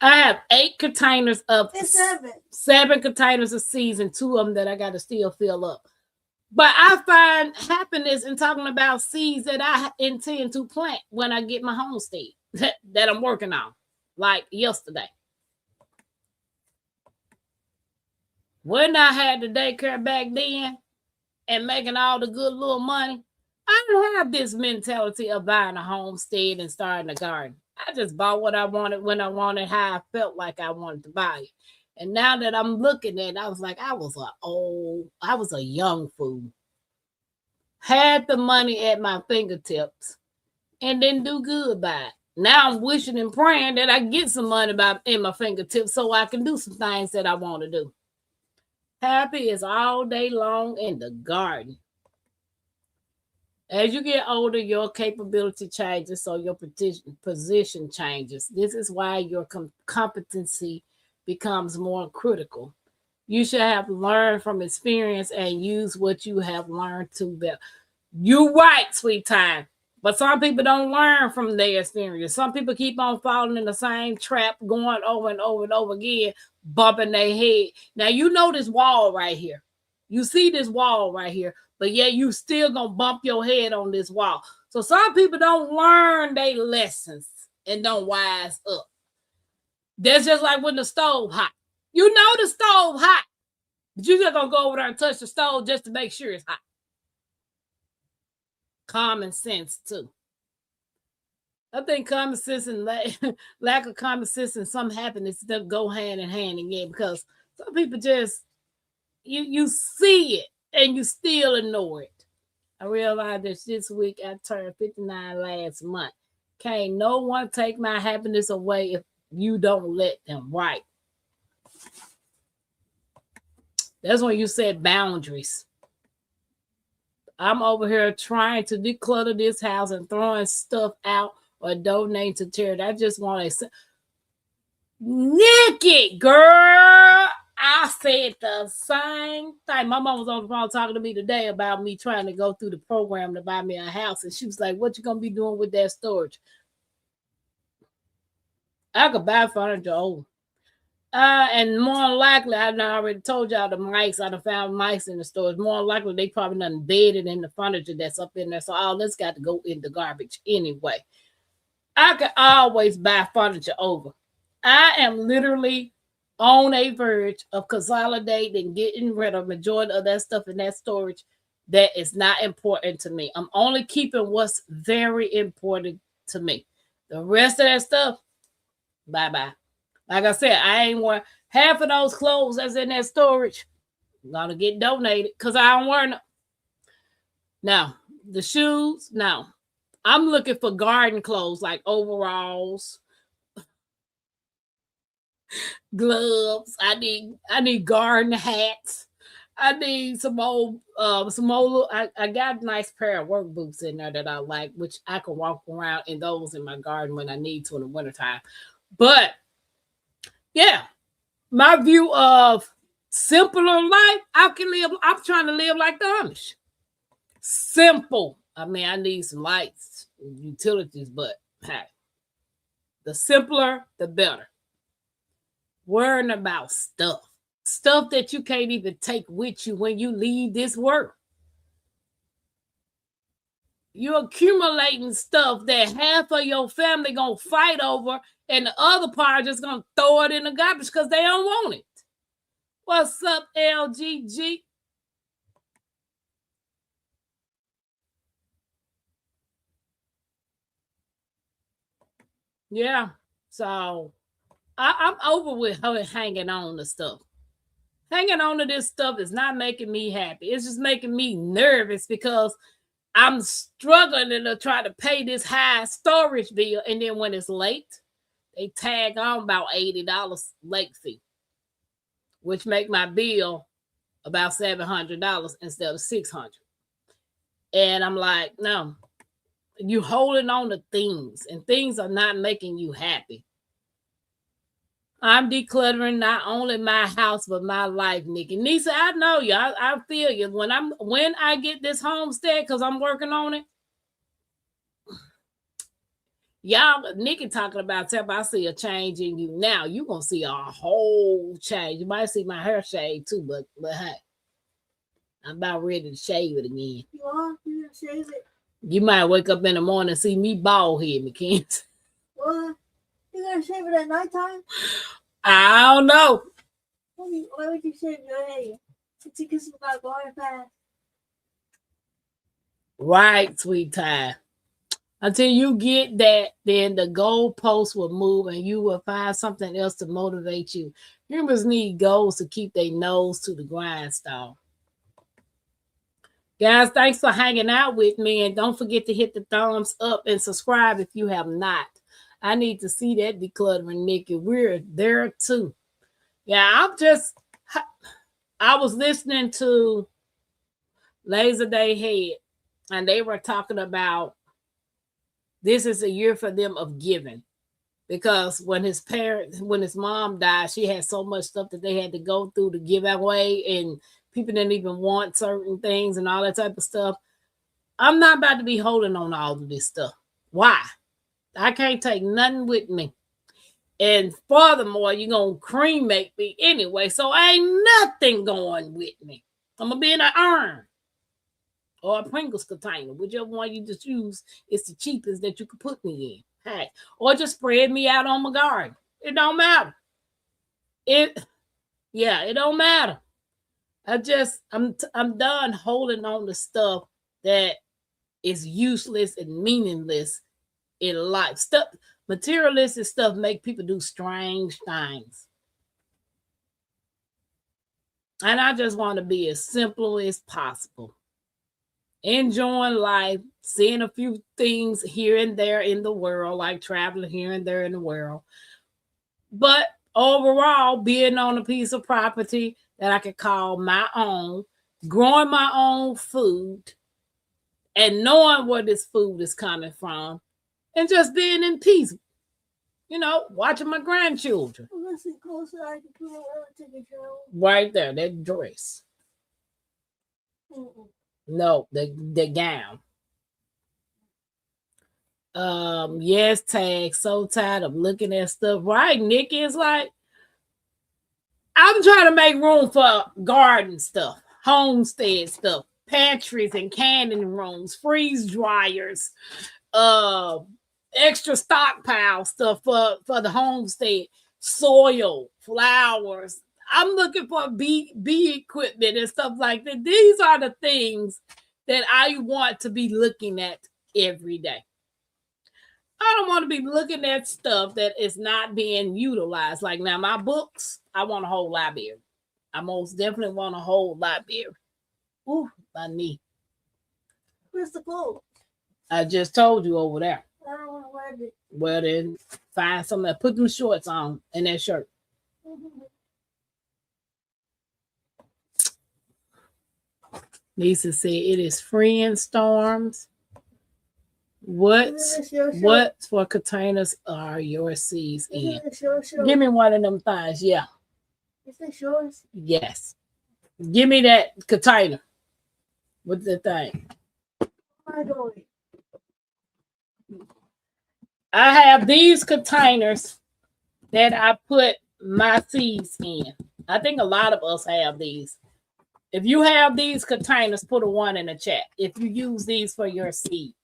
I have 8 containers of It's 7. 7 containers of seeds and 2 of them that I got to still fill up. But I find happiness in talking about seeds that I intend to plant when I get my homestead that I'm working on, like yesterday. When I had the daycare back then and making all the good little money, I didn't have this mentality of buying a homestead and starting a garden. I just bought what I wanted when I wanted, how I felt like I wanted to buy it. And now that I'm looking at it, I was like, I was a young fool. Had the money at my fingertips and didn't do good by it. Now I'm wishing and praying that I get some money in my fingertips so I can do some things that I want to do. Happy is all day long in the garden. As you get older, your capability changes, so your position changes. This is why your competency becomes more critical. You should have learned from experience and use what you have learned to better. You're right, sweet time. But some people don't learn from their experience. Some people keep on falling in the same trap, going over and over and over again, bumping their head. Now, you know this wall right here. You see this wall right here, but yet you still going to bump your head on this wall. So some people don't learn their lessons and don't wise up. That's just like when the stove hot. You know the stove hot, but you're just going to go over there and touch the stove just to make sure it's hot. Common sense, too. I think common sense and lack of common sense and some happiness don't go hand in hand again, because some people just, you see it and you still ignore it. I realized that this week I turned 59 last month. Can't no one take my happiness away if you don't let them, right? That's when you set boundaries. I'm over here trying to declutter this house and throwing stuff out or donate to charity. I just want to say, Nikki, girl, I I said the same thing. My mom was on the phone talking to me today about me trying to go through the program to buy me a house. And she was like, what you going to be doing with that storage? I could buy furniture over. And more than likely, I already told y'all the mice. I done found mice in the stores. More than likely, they probably done bedded in the furniture that's up in there. So all this got to go in the garbage anyway. I could always buy furniture over. I am literally on a verge of consolidating and getting rid of majority of that stuff in that storage that is not important to me. I'm only keeping what's very important to me. The rest of that stuff, bye-bye. Like I said, I ain't wearing half of those clothes that's in that storage. Gonna get donated because I don't wear them. Now, the shoes, no. I'm looking for garden clothes like overalls, gloves. I need garden hats. I need some old. I got a nice pair of work boots in there that I like, which I can walk around in those in my garden when I need to in the wintertime. But yeah, my view of simpler life, I'm trying to live like the Amish. Simple. I mean, I need some lights, utilities, but hey, the simpler, the better. Worrying about stuff that you can't even take with you when you leave this world. You're accumulating stuff that half of your family gonna fight over, and the other part just gonna throw it in the garbage because they don't want it. What's up, LGG? Yeah, so I'm over with her hanging on to stuff. Hanging on to this stuff is not making me happy. It's just making me nervous because I'm struggling to try to pay this high storage bill. And then when it's late, they tag on about $80 late fee, which make my bill about $700 instead of $600. And I'm like, no, you holding on to things and things are not making you happy. I'm decluttering not only my house, but my life, Nikki. Nisa, I know you. I feel you. When I get this homestead, because I'm working on it. Y'all, Nikki talking about Tampa, I see a change in you now. You're going to see a whole change. You might see my hair shade too, but hey, I'm about ready to shave it again. You are? You gonna shave it? You might wake up in the morning and see me bald head, McKenzie. What? You gonna shave it at nighttime? I don't know. Why would you shave your hair? It's because it's not going fast. Right, sweet tie. Until you get that, then the goalposts will move and you will find something else to motivate you. Humans need goals to keep their nose to the grindstone. Guys, thanks for hanging out with me. And don't forget to hit the thumbs up and subscribe if you have not. I need to see that decluttering, Nikki. We're there too. Yeah, I was listening to Laser Day Head, and they were talking about this is a year for them of giving. Because when his mom died, she had so much stuff that they had to go through to give away, and people didn't even want certain things and all that type of stuff. I'm not about to be holding on to all of this stuff. Why? I can't take nothing with me. And furthermore, you're going to cremate me anyway. So ain't nothing going with me. I'm going to be in an urn or a Pringles container. Whichever one you just use, it's the cheapest that you could put me in. Hey, or just spread me out on my garden. It don't matter. It don't matter. I'm done holding on to stuff that is useless and meaningless in life. Stuff, materialistic stuff make people do strange things. And I just want to be as simple as possible. Enjoying life, seeing a few things here and there in the world, like traveling here and there in the world. But overall, being on a piece of property that I could call my own, growing my own food, and knowing where this food is coming from, and just being in peace. You know, watching my grandchildren. Listen, clothes so I can put it on to the show. Right there, that dress. Mm-mm. No, the gown. Yes, tag. So tired of looking at stuff. Right, Nikki is like, I'm trying to make room for garden stuff, homestead stuff, pantries and canning rooms, freeze dryers, uh, extra stockpile stuff for the homestead, soil, flowers. I'm looking for bee equipment and stuff like that. These are the things that I want to be looking at every day. I don't want to be looking at stuff that is not being utilized. Like now, my books, I want a whole library. I most definitely want a whole library. Ooh, my knee. Where's the clothes? I just told you over there. I don't want to wear it. Well, then find something. Put them shorts on and that shirt. Lisa said it is friend storms. What for containers are your seeds in? Give me one of them things. Yeah. Is this yours? Yes. Give me that container with the thing. My God. I have these containers that I put my seeds in. I think a lot of us have these. If you have these containers, put a 1 in the chat. If you use these for your seeds.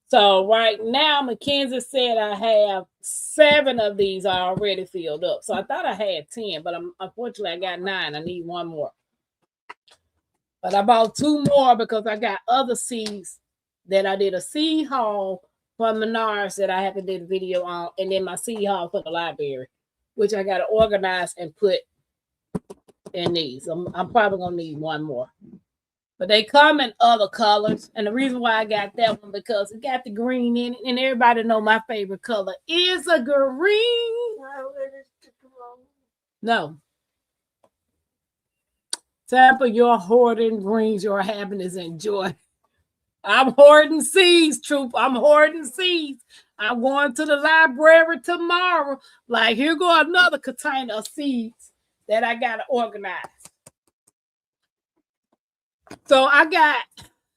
So right now, Mackenzie said I have 7 of these already filled up. So I thought I had 10, but unfortunately I got 9. I need 1 more. But I bought 2 more because I got other seeds that I did a seed haul for Menards that I have to do a video on, and then my seed haul for the library, which I got to organize and put in these. I'm probably going to need 1 more. But they come in other colors. And the reason why I got that one, because it got the green in it. And everybody know my favorite color is a green. No. Tampa, your hoarding brings your happiness and joy. I'm hoarding seeds, troop. I'm hoarding seeds. I'm going to the library tomorrow. Like, here go another container of seeds that I got to organize. So I got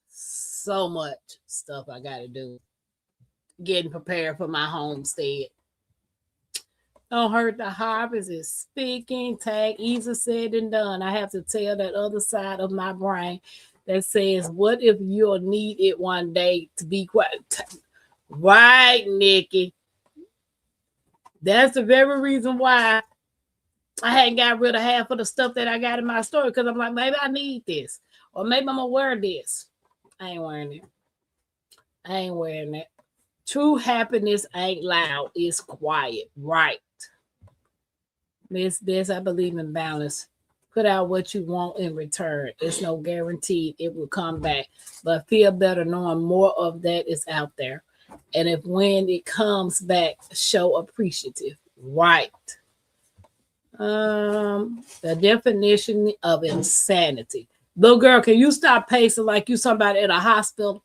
so much stuff I got to do. Getting prepared for my homestead. Don't hurt the harvest is speaking. Tag easier said than done. I have to tell that other side of my brain that says, what if you'll need it one day to be quiet? Right, Nikki. That's the very reason why I hadn't got rid of half of the stuff that I got in my store, because I'm like, maybe I need this. Or maybe I'm going to wear this. I ain't wearing it. I ain't wearing it. True happiness ain't loud. It's quiet. Right. Miss Bess, I believe in balance. Put out what you want in return. It's no guarantee it will come back. But feel better knowing more of that is out there. And if when it comes back, show appreciative. Right. The definition of insanity. Little girl, can you stop pacing like you somebody in a hospital?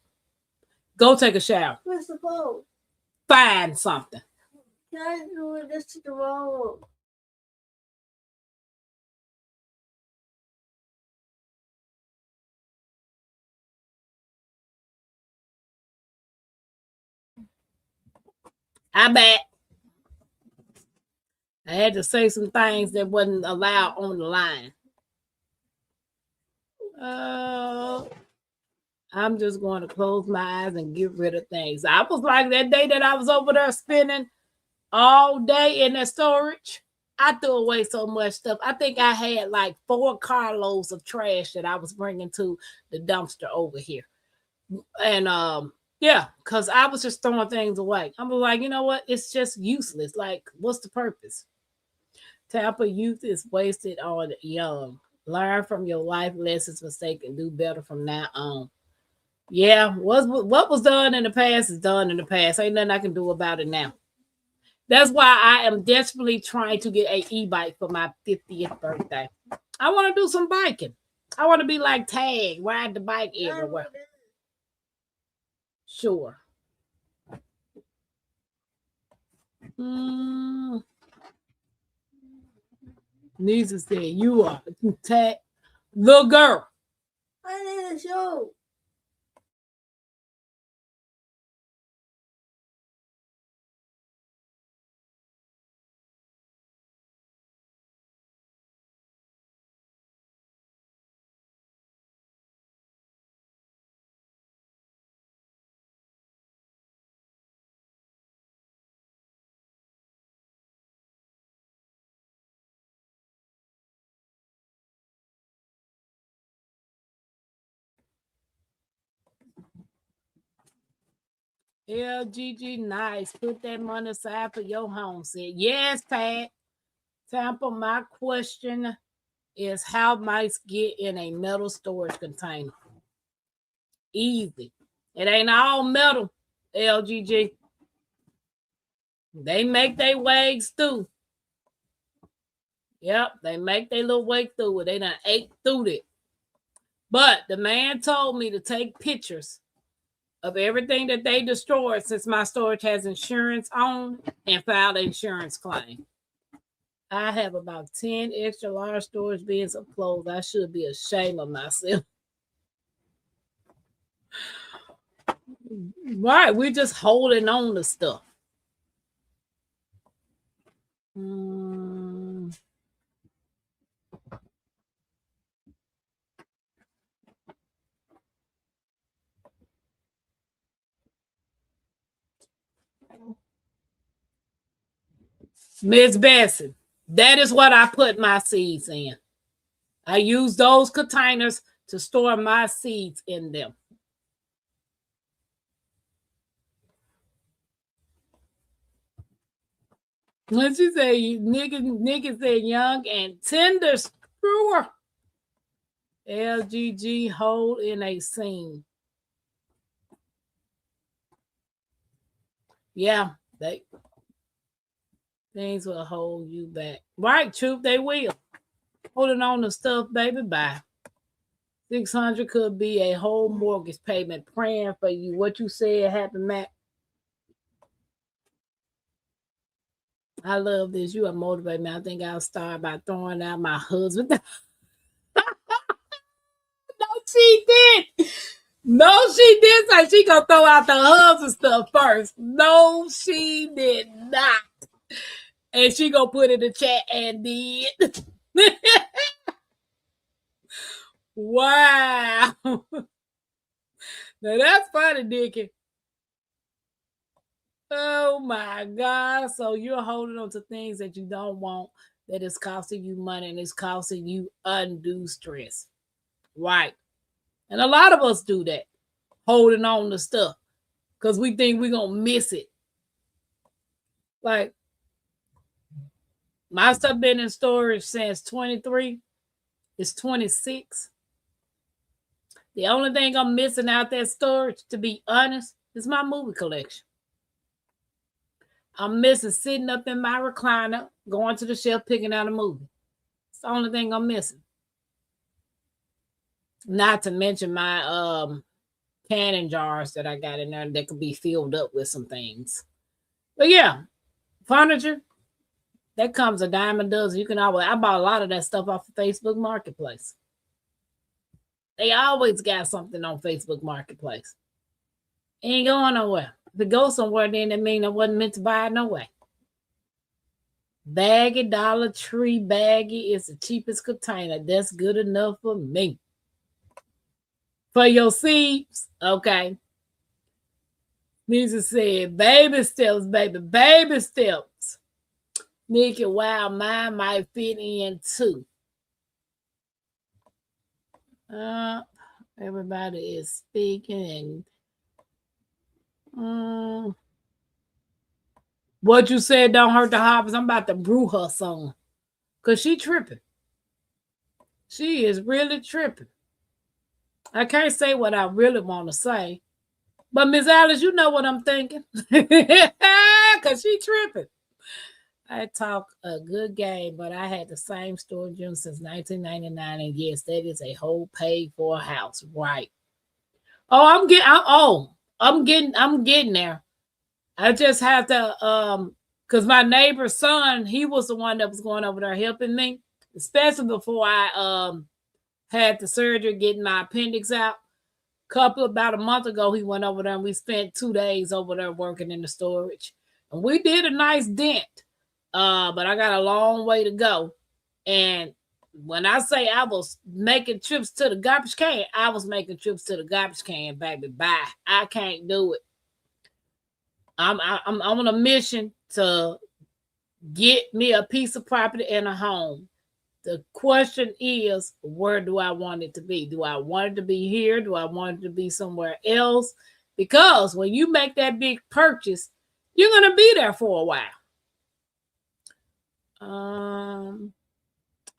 Go take a shower. Where's the clothes? Find something. Can I do this to tomorrow? I bet. I had to say some things that wasn't allowed on the line. I'm just going to close my eyes and get rid of things. I was like that day that I was over there spending all day in that storage. I threw away so much stuff. I think I had like 4 carloads of trash that I was bringing to the dumpster over here. And yeah, because I was just throwing things away. I was like, you know what? It's just useless. Like, what's the purpose? Tampa youth is wasted on the young. Learn from your life lessons, mistake, and do better from now on. Yeah, what was done in the past is done in the past. Ain't nothing I can do about it now. That's why I am desperately trying to get an e-bike for my 50th birthday. I want to do some biking. I want to be like Tag, ride the bike everywhere. Sure. Nisa said, you are tag little girl. I need a show. LGG, nice. Put that money aside for your home. Said, yes, Pat. Tampa, my question is how mice get in a metal storage container? Easy. It ain't all metal, LGG. They make their ways through. Yep, they make their little way through it. They done ate through it. But the man told me to take pictures of everything that they destroyed since my storage has insurance on and file an insurance claim. I have about 10 extra large storage bins of clothes. I should be ashamed of myself. Right, we're just holding on to stuff. Miss Bessie, that is what I put my seeds in. I use those containers to store my seeds in them. What you say? Nigga said young and tender screwer. LGG hole in a seam. Yeah, things will hold you back. Right, Truth, they will. Holding on to stuff, baby, bye. 600 could be a whole mortgage payment praying for you. What you said happened, Matt. I love this. You are motivating me. I think I'll start by throwing out my husband. No, she did. No, she did say she gonna throw out the husband stuff first. No, she did not. And she gonna put in the chat and did. Wow. Now that's funny, Dickie. Oh my God. So you're holding on to things that you don't want, that is costing you money and it's costing you undue stress. Right. And a lot of us do that, holding on to stuff because we think we're going to miss it. Like, my stuff been in storage since 23. It's 26. The only thing I'm missing out that storage, to be honest, is my movie collection. I'm missing sitting up in my recliner, going to the shelf, picking out a movie. It's the only thing I'm missing. Not to mention my canning jars that I got in there that could be filled up with some things. But yeah, furniture, that comes a dime a dozen. You can always, I bought a lot of that stuff off of Facebook Marketplace. They always got something on Facebook Marketplace. Ain't going nowhere. If it goes somewhere, then that means I wasn't meant to buy it no way. Baggy, Dollar Tree baggy is the cheapest container. That's good enough for me. For your seeds, okay. Lisa said, baby steps, baby, baby steps. Nikki, wow, mine might fit in too. Everybody is speaking and what you said don't hurt the hoppers. I'm about to brew her some because she tripping. She is really tripping. I can't say what I really want to say, but Miss Alice, you know what I'm thinking because she tripping. I talk a good game, but I had the same storage unit since 1999, and yes, that is a whole paid for house, right? Oh, I'm getting there. I just have to, because my neighbor's son, he was the one that was going over there helping me. especially before I had the surgery getting my appendix out. About a month ago, he went over there and we spent 2 days over there working in the storage. And we did a nice dent. But I got a long way to go. And when I say I was making trips to the garbage can, I was making trips to the garbage can, baby. Bye. I can't do it. I'm on a mission to get me a piece of property and a home. The question is, where do I want it to be? Do I want it to be here? Do I want it to be somewhere else? Because when you make that big purchase, you're going to be there for a while.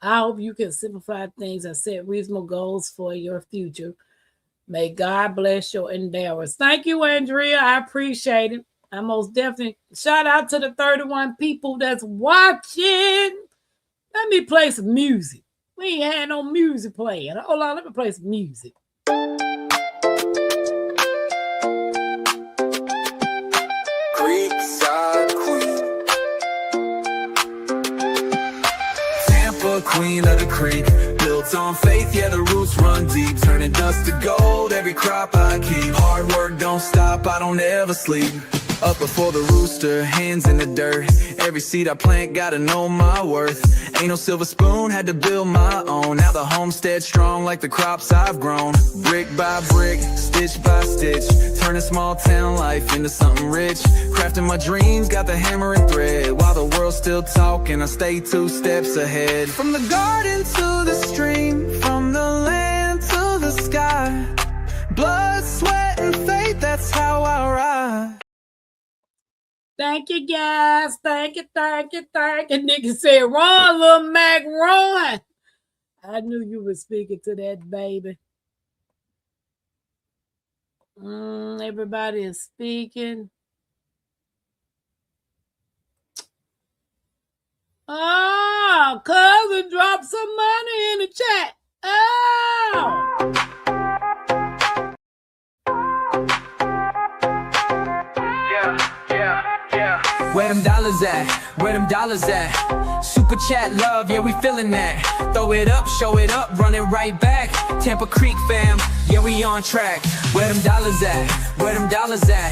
I hope you can simplify things and set reasonable goals for your future. May God bless your endeavors. Thank you, Andrea. I appreciate it. I most definitely shout out to the 31 people that's watching. Let me play some music. We ain't had no music playing. Hold on, let me play some music. Creekside queen, Tampa queen of the creek, built on faith, yeah the roots run deep, turning dust to gold, every crop I keep, hard work don't stop, I don't ever sleep. Up before the rooster, hands in the dirt. Every seed I plant, gotta know my worth. Ain't no silver spoon, had to build my own. Now the homestead strong like the crops I've grown. Brick by brick, stitch by stitch, turning small town life into something rich. Crafting my dreams, got the hammer and thread. While the world's still talking, I stay 2 steps ahead. From the garden to the stream, from the land to the sky. Blood, sweat, and faith, that's how I ride. Thank you, guys. Thank you. Nigga said, run, little Mac, run. I knew you were speaking to that baby. Everybody is speaking. Oh, cousin dropped some money in the chat. Oh. Where them dollars at? Where them dollars at? Super chat love, yeah we feeling that. Throw it up, show it up, run it right back. Tampa Creek fam, yeah we on track. Where them dollars at? Where them dollars at?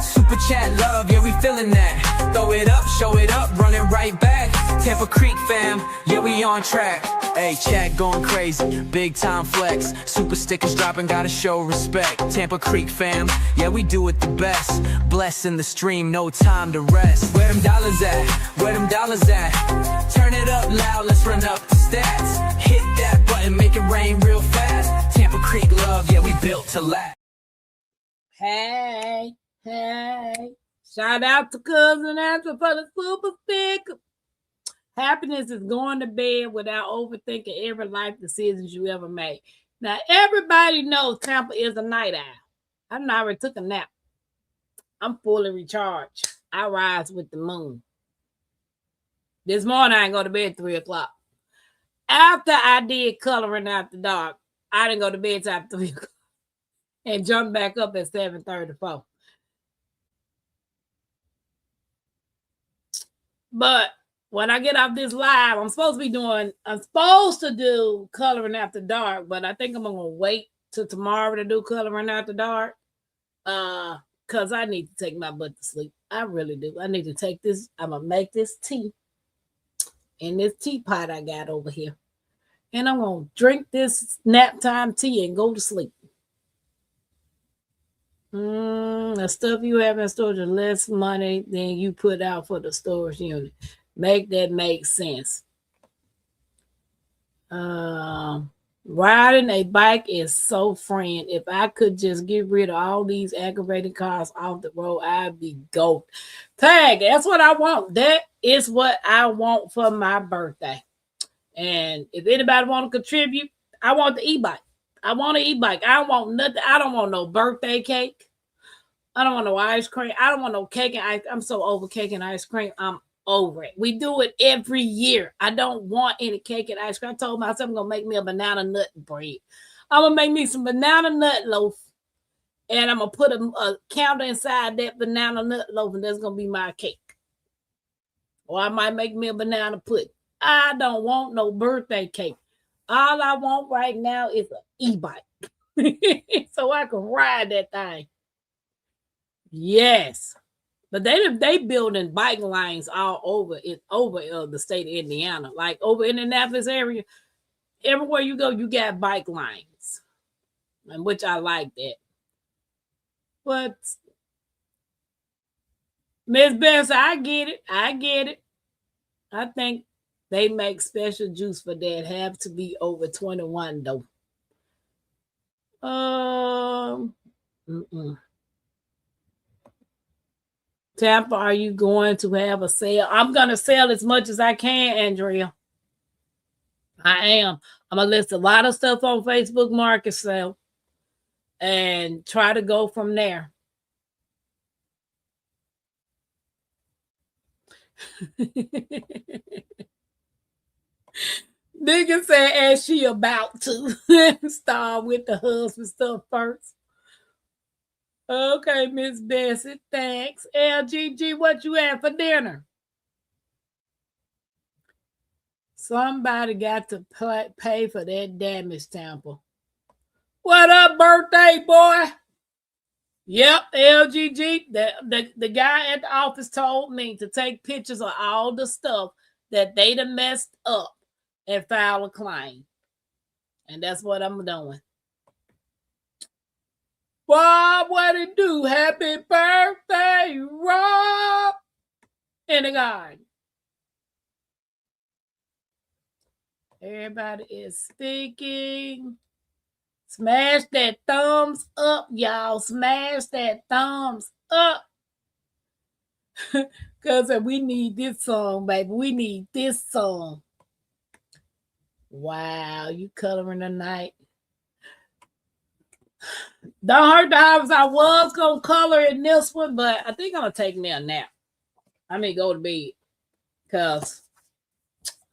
Super chat love, yeah we feeling that. Throw it up, show it up, run it right back. Tampa Creek fam, yeah we on track. Hey, chat going crazy, big time flex. Super stickers dropping, gotta show respect. Tampa Creek fam, yeah we do it the best. Blessing the stream, no time to rest. Where them dollars at? Where them dollars at? Turn it up loud, let's run up the stats. Hit that button, make it rain real fast. Tampa Creek love, yeah we built to last. Hey. Shout out to Cousin Andrew for the super sticker. Happiness is going to bed without overthinking every life decisions you ever made. Now, everybody knows Tampa is a night owl. I already took a nap. I'm fully recharged. I rise with the moon. This morning, I ain't go to bed at 3 o'clock. After I did coloring after dark, I didn't go to bed till 3 o'clock and jumped back up at 7:34. But when I get off this live, I'm supposed to do coloring after dark, but I think I'm gonna wait till tomorrow to do coloring after dark. Because I need to take my butt to sleep. I really do. I need to take this. I'm gonna make this tea in this teapot I got over here. And I'm gonna drink this nap time tea and go to sleep. The stuff you have in storage is less money than you put out for the storage unit. Make that make sense. Riding a bike is so freeing. If I could just get rid of all these aggravating cars off the road, I'd be gold. Tag, that's what I want. That is what I want for my birthday. And if anybody want to contribute, I want the e-bike. I want an e-bike. I don't want nothing. I don't want no birthday cake. I don't want no ice cream. I don't want no cake and ice. I'm so over cake and ice cream. I'm over it. We do it every year. I don't want any cake and ice cream. I told myself I'm going to make me a banana nut bread. I'm going to make me some banana nut loaf. And I'm going to put a counter inside that banana nut loaf. And that's going to be my cake. Or I might make me a banana pudding. I don't want no birthday cake. All I want right now is an e-bike. So I can ride that thing. Yes. But they building bike lanes all over the state of Indiana. Like over Indianapolis area, everywhere you go, you got bike lanes. And which I like that. But Miss Bessie, I get it. I think they make special juice for that. Have to be over 21 though. Mm-mm. Tampa, are you going to have a sale? I'm gonna sell as much as I can, Andrea. I am. I'm gonna list a lot of stuff on Facebook Market Sale and try to go from there. Nigga said, as she about to start with the husband stuff first. Okay, Miss Bessie, thanks. LGG, what you had for dinner? Somebody got to pay for that damage, Tampa. What up, birthday boy? Yep, LGG. The guy at the office told me to take pictures of all the stuff that they done messed up and file a claim. And that's what I'm doing. Bob, what it do? Happy birthday, Rob! In the garden. Everybody is speaking. Smash that thumbs up, y'all. Smash that thumbs up. Because we need this song, baby. We need this song. Wow, you coloring tonight. Don't hurt the house. I was going to color in this one, but I think I'm going to take me a nap. I mean, go to bed. Because,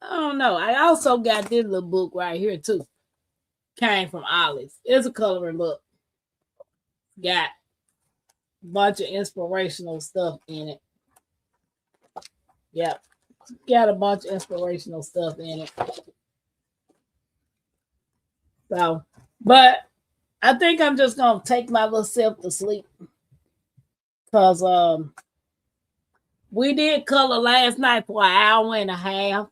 I don't know. I also got this little book right here, too. Came from Ollie's. It's a coloring book. Got a bunch of inspirational stuff in it. Yep. Got a bunch of inspirational stuff in it. So, but I think I'm just going to take my little self to sleep. Because we did color last night for an hour and a half.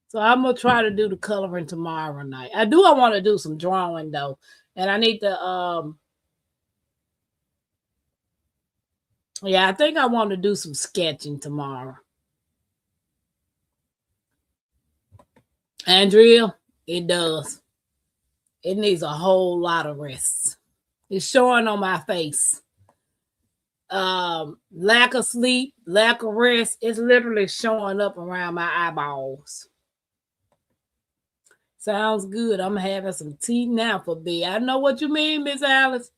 So I'm going to try to do the coloring tomorrow night. I want to do some drawing, though. And I need to, I think I want to do some sketching tomorrow. Andrea, it does. It needs a whole lot of rest. It's showing on my face. Lack of sleep, lack of rest. It's literally showing up around my eyeballs. Sounds good. I'm having some tea now for bed. I know what you mean, Miss Alice.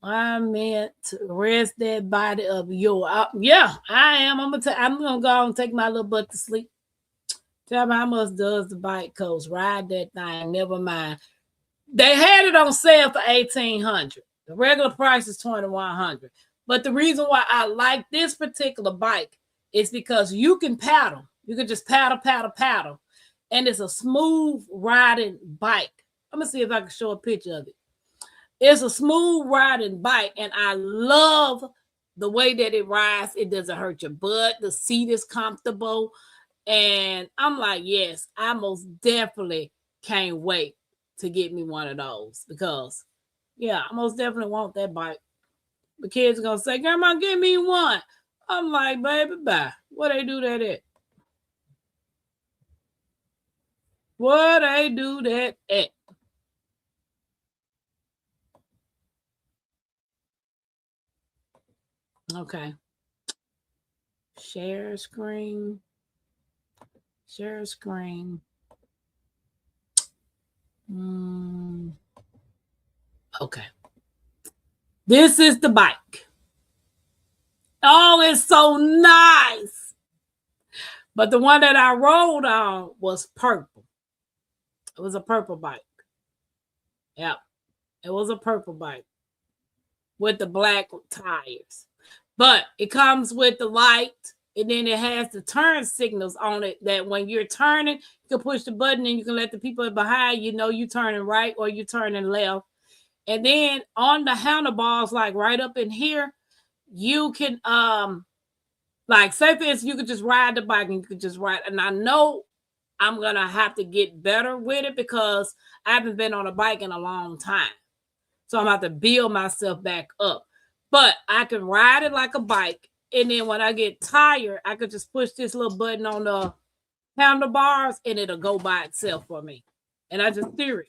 I meant to rest that body of yours. Yeah, I am. I'm gonna go and take my little butt to sleep. Tell me how much does the bike cost? Ride that thing. Never mind. They had it on sale for $1,800. The regular price is $2,100. But the reason why I like this particular bike is because you can paddle. You can just paddle. And it's a smooth riding bike. I'm going to see if I can show a picture of it. It's a smooth riding bike, and I love the way that it rides. It doesn't hurt your butt. The seat is comfortable. And I'm like, yes, I most definitely can't wait to get me one of those because, yeah, I most definitely want that bike. The kids are going to say, Grandma, give me one. I'm like, baby, bye. What they do that at? What they do that at? Okay. Share screen. Okay. This is the bike. Oh, it's so nice. But the one that I rode on was purple. It was a purple bike. Yep. It was a purple bike with the black tires. But it comes with the light. And then it has the turn signals on it that when you're turning, you can push the button and you can let the people behind you know you're turning right or you're turning left. And then on the handlebars, like right up in here, you can like say for instance, you could just ride the bike and you could just ride. And I know I'm gonna have to get better with it because I haven't been on a bike in a long time. So I'm gonna have to build myself back up. But I can ride it like a bike. And then when I get tired, I could just push this little button on the handlebars and it'll go by itself for me. And I just steer it.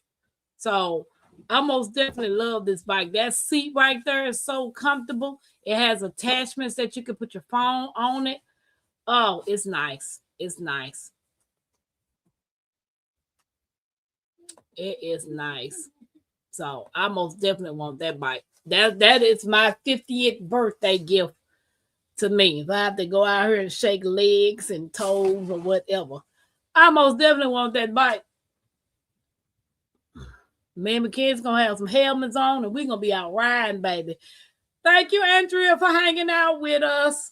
So I most definitely love this bike. That seat right there is so comfortable. It has attachments that you can put your phone on it. Oh, it's nice. It's nice. It is nice. So I most definitely want that bike. That is my 50th birthday gift to me. If I have to go out here and shake legs and toes or whatever, I most definitely want that bike. Me and my kids gonna have some helmets on and we're gonna be out riding, baby. Thank you, Andrea, for hanging out with us.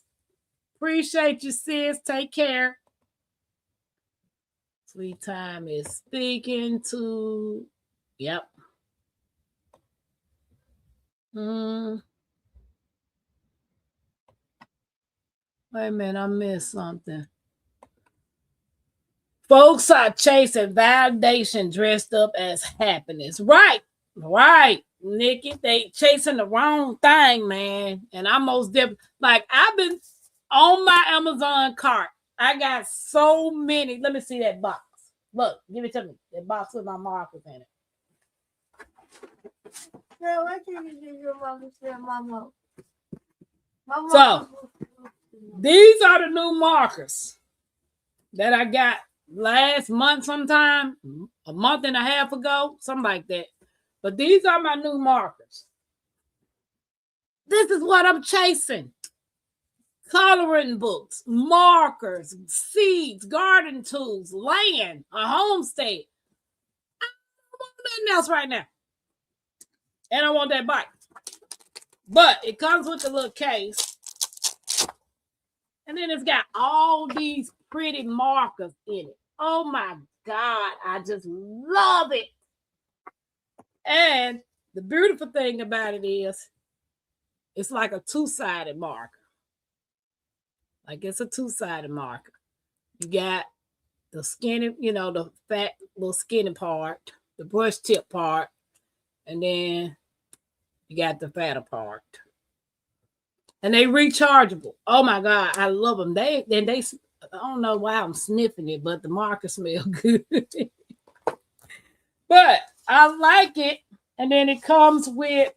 Appreciate you, sis. Take care. Sweet Time is speaking to. Yep. Wait a minute, I missed something. Folks are chasing validation dressed up as happiness. Right, Nikki. They chasing the wrong thing, man. And I most definitely, like, I've been on my Amazon cart. I got so many. Let me see that box. Look, give it to me. That box with my markers in it. No, why can't you do your mom instead of Mama? So, these are the new markers that I got last month sometime, a month and a half ago, something like that. But these are my new markers. This is what I'm chasing. Coloring books, markers, seeds, garden tools, land, a homestead. I don't want nothing else right now. And I want that bike. But it comes with a little case. And then it's got all these pretty markers in it. Oh my God, I just love it. And the beautiful thing about it is it's like a two-sided marker. Like it's a two-sided marker. You got the skinny, the fat little skinny part, the brush tip part, and then you got the fatter part. And they rechargeable. Oh my God, I love them. They I don't know why I'm sniffing it, but the marker smell good. But I like it. And then it comes with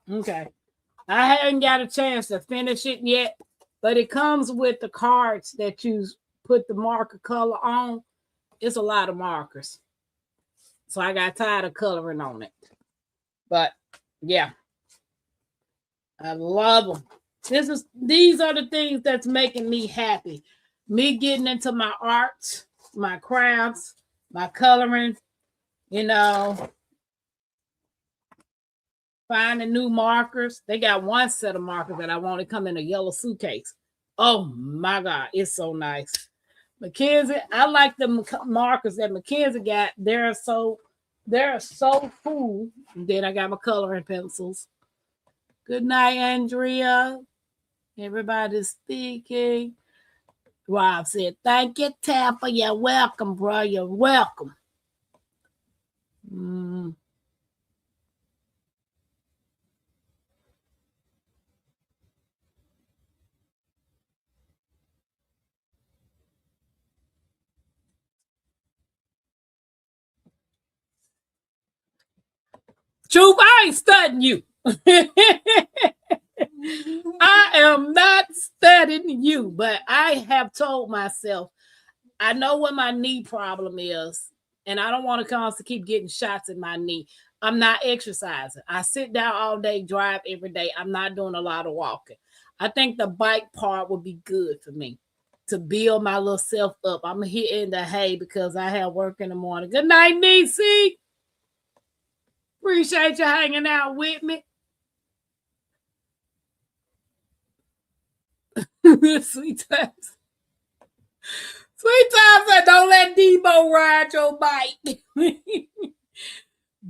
okay. I haven't got a chance to finish it yet, but it comes with the cards that you put the marker color on. It's a lot of markers. So I got tired of coloring on it. But yeah. I love them. These are the things that's making me happy. Me getting into my arts, my crafts, my coloring, finding new markers. They got one set of markers that I want to come in a yellow suitcase. Oh my God, it's so nice. Mackenzie, I like the markers that Mackenzie got. They're so cool. And then I got my coloring pencils. Good night, Andrea. Everybody's speaking. Rob said, thank you, Tampa. You're welcome, bro. You're welcome. Truth, I ain't studying you. I am not studying you, but I have told myself, I know what my knee problem is, and I don't want to constantly keep getting shots in my knee. I'm not exercising. I sit down all day, drive every day. I'm not doing a lot of walking. I think the bike part would be good for me to build my little self up. I'm hitting the hay because I have work in the morning. Good night, Niecy. Appreciate you hanging out with me. Sweet times. Sweet times said, don't let Debo ride your bike.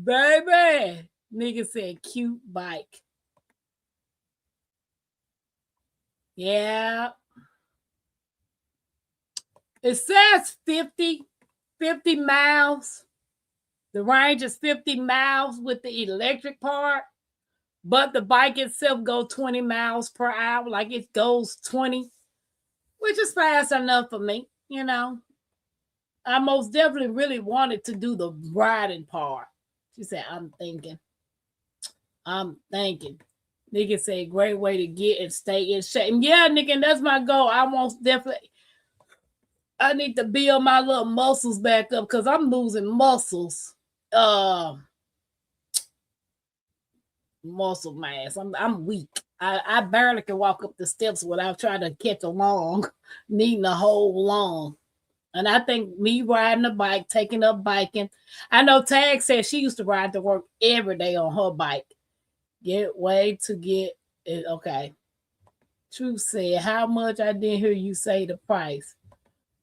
Baby. Nigga said cute bike. Yeah. It says 50 miles. The range is 50 miles with the electric part, but the bike itself goes 20 miles per hour. Like it goes 20, which is fast enough for me, you know. I most definitely really wanted to do the riding part. She said, I'm thinking. Nigga said, great way to get and stay in shape. Yeah, nigga, and that's my goal. I most definitely, I need to build my little muscles back up because I'm losing muscles. Muscle mass. I'm weak. I barely can walk up the steps without trying to catch a lung, needing a whole lung. And I think me riding a bike, taking up biking. I know Tag said she used to ride to work every day on her bike. Get way to get it. Okay. Truth said, how much? I didn't hear you say the price.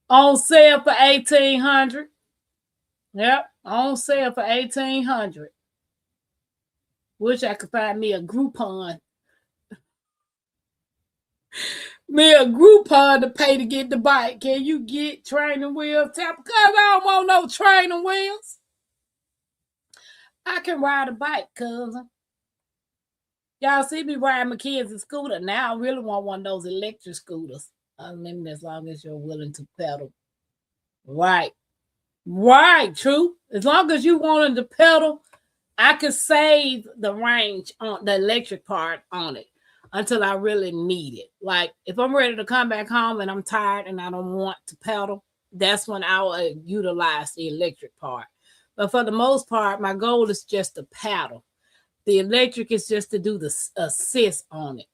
On sale for $1,800. Yep, on sale for $1,800. Wish I could find me a Groupon. Me a Groupon to pay to get the bike. Can you get training wheels? Because I don't want no training wheels. I can ride a bike, cousin. Y'all see me riding my kids' scooter. Now I really want one of those electric scooters. I mean, as long as you're willing to pedal. Right. Right, true. As long as you wanted to pedal, I could save the range on the electric part on it until I really need it. Like if I'm ready to come back home and I'm tired and I don't want to pedal, that's when I will utilize the electric part. But for the most part, my goal is just to paddle. The electric is just to do the assist on it.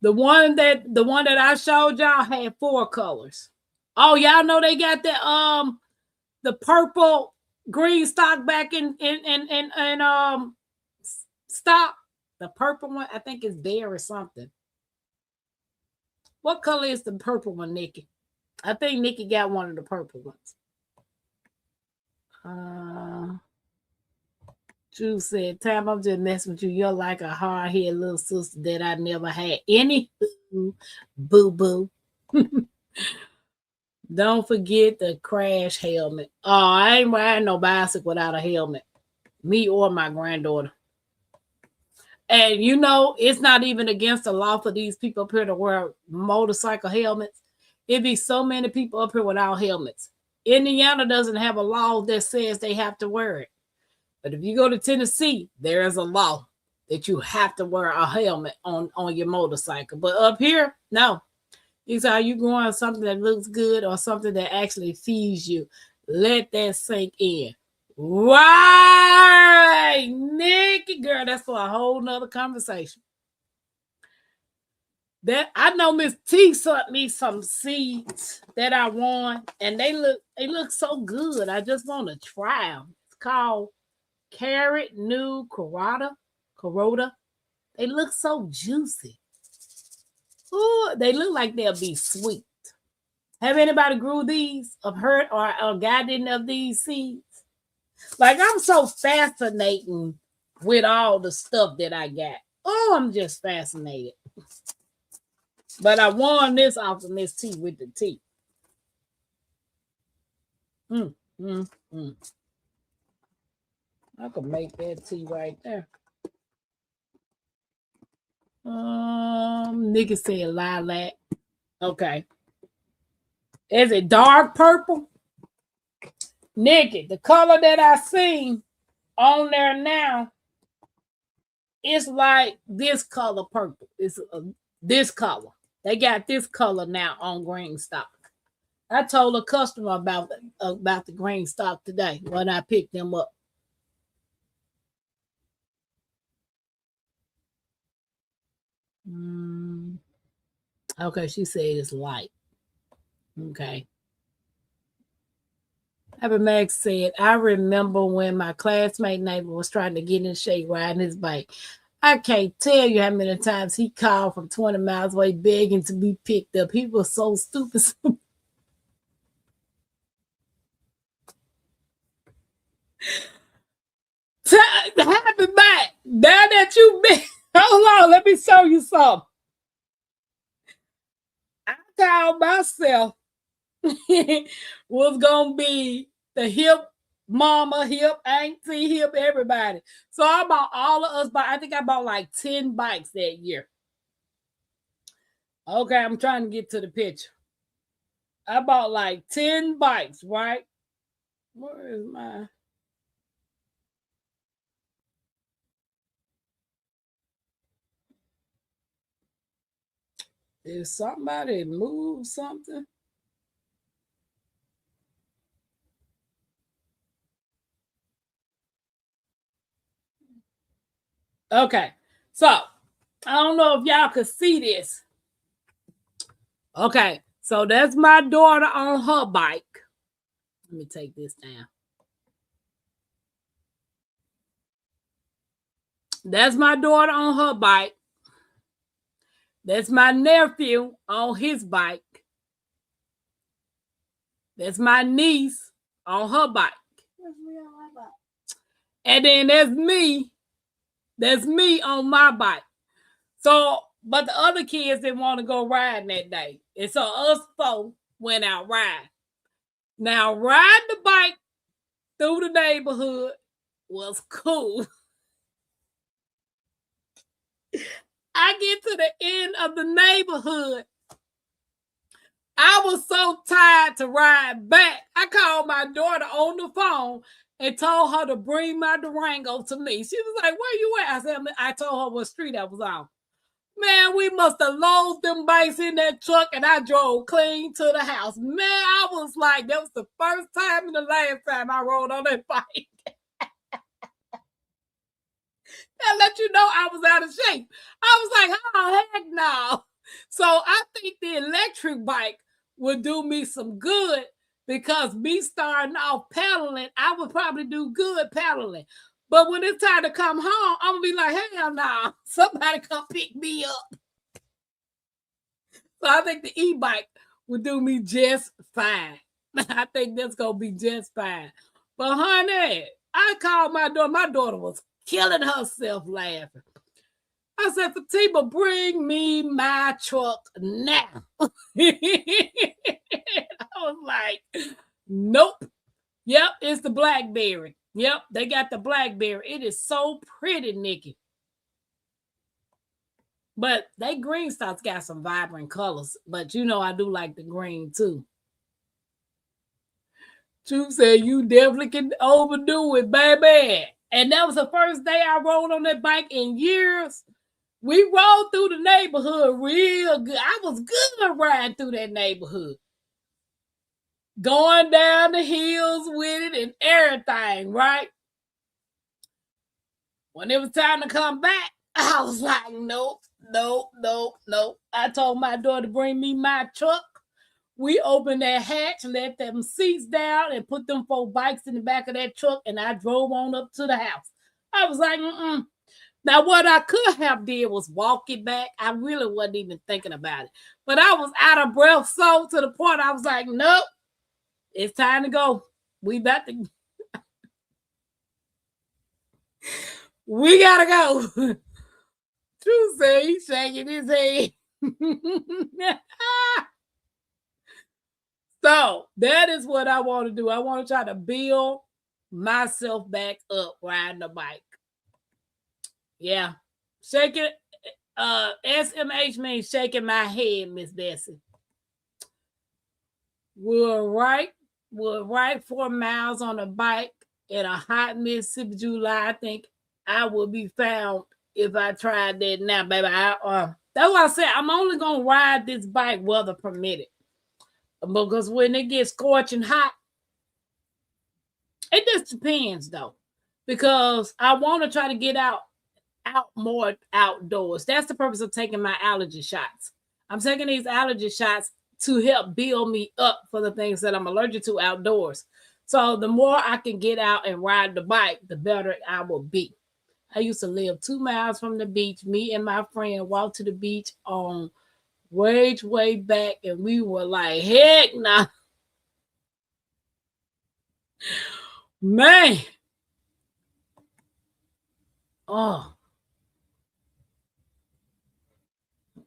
The one that I showed y'all had 4 colors. Oh, y'all know they got the purple green stock back in stock. The purple one, I think it's Bear or something. What color is the purple one, Nikki? I think Nikki got one of the purple ones. Drew said, Tam, I'm just messing with you. You're like a hard-headed little sister that I never had. Any boo-boo. Don't forget the crash helmet. Oh, I ain't riding no bicycle without a helmet. Me or my granddaughter. And you know, it's not even against the law for these people up here to wear motorcycle helmets. It'd be so many people up here without helmets. Indiana doesn't have a law that says they have to wear it. But if you go to Tennessee, there is a law that you have to wear a helmet on your motorcycle. But up here, no. It's how you go on something that looks good or something that actually feeds you. Let that sink in. Right, Nikki, girl, that's for a whole nother conversation. That I know Miss T sent me some seeds that I want, and they look so good. I just want to try them. It's called Carrot New Carota. They look so juicy. Ooh, they look like they'll be sweet. Have anybody grew these or heard or got any of these seeds? Like, I'm so fascinating with all the stuff that I got. Oh, I'm just fascinated. But I won this off of Miss T with the tea. I could make that tea right there. Nigga said lilac. Okay. Is it dark purple? Nikki, the color that I seen on there now is like this color purple. It's this color. They got this color now on green stock. I told a customer about the green stock today when I picked them up. Okay, she said it's light. Okay. Happy Max said, I remember when my classmate neighbor was trying to get in shape riding his bike. I can't tell you how many times he called from 20 miles away begging to be picked up. He was so stupid. Happy Max, now that you been, hold on, let me show you something. I called myself was gonna be the hip mama, hip auntie, hip everybody. So I bought all of us, but I think I bought like 10 bikes that year. Okay, I'm trying to get to the picture. I bought like 10 bikes, right? Where is my Did somebody move something? Okay, so I don't know if y'all could see this. Okay, so that's my daughter on her bike. Let me take this down. That's my daughter on her bike. That's my nephew on his bike. That's my niece on her bike. That's me on my bike. And then there's me. That's me on my bike. So, but the other kids didn't want to go riding that day. And so us four went out riding. Now, riding the bike through the neighborhood was cool. I get to the end of the neighborhood. I was so tired to ride back. I called my daughter on the phone and told her to bring my Durango to me. She was like, where you at? I told her what street I was on. Man, we must have loaded them bikes in that truck and I drove clean to the house. Man, I was like, that was the first time and the last time I rode on that bike. That let you know I was out of shape. I was like, oh, heck no. So I think the electric bike would do me some good because me starting off pedaling, I would probably do good pedaling. But when it's time to come home, I'm going to be like, hell no, somebody come pick me up. So I think the e-bike would do me just fine. I think that's going to be just fine. But honey, I called my daughter. My daughter was killing herself laughing. I said, Fatima, bring me my truck now. I was like, nope. Yep, it's the Blackberry. Yep, they got the Blackberry. It is so pretty, Nikki. But they green stocks got some vibrant colors. But you know I do like the green too. Truth said you definitely can overdo it, baby. And that was the first day I rode on that bike in years. We rode through the neighborhood real good. I was good riding through that neighborhood. Going down the hills with it and everything, right? When it was time to come back, I was like, nope. I told my daughter to bring me my truck. We opened that hatch, let them seats down, and put them 4 bikes in the back of that truck, and I drove on up to the house. I was like, Now, what I could have did was walk it back. I really wasn't even thinking about it. But I was out of breath so to the point I was like, nope, it's time to go. We about to... we got to go. True say, he's shaking his head. So that is what I want to do. I want to try to build myself back up riding a bike. Yeah. Shaking SMH means shaking my head, Miss Bessie. We'll ride 4 miles on a bike in a hot Mississippi July. I think I will be found if I tried that now, baby. That's why I said I'm only gonna ride this bike weather permitted. Because when it gets scorching hot, it just depends though. Because I want to try to get out more outdoors. That's the purpose of taking my allergy shots. I'm taking these allergy shots to help build me up for the things that I'm allergic to outdoors. So the more I can get out and ride the bike, the better I will be. I used to live 2 miles from the beach. Me and my friend walked to the beach on way back, and we were like, heck nah. Man. Oh,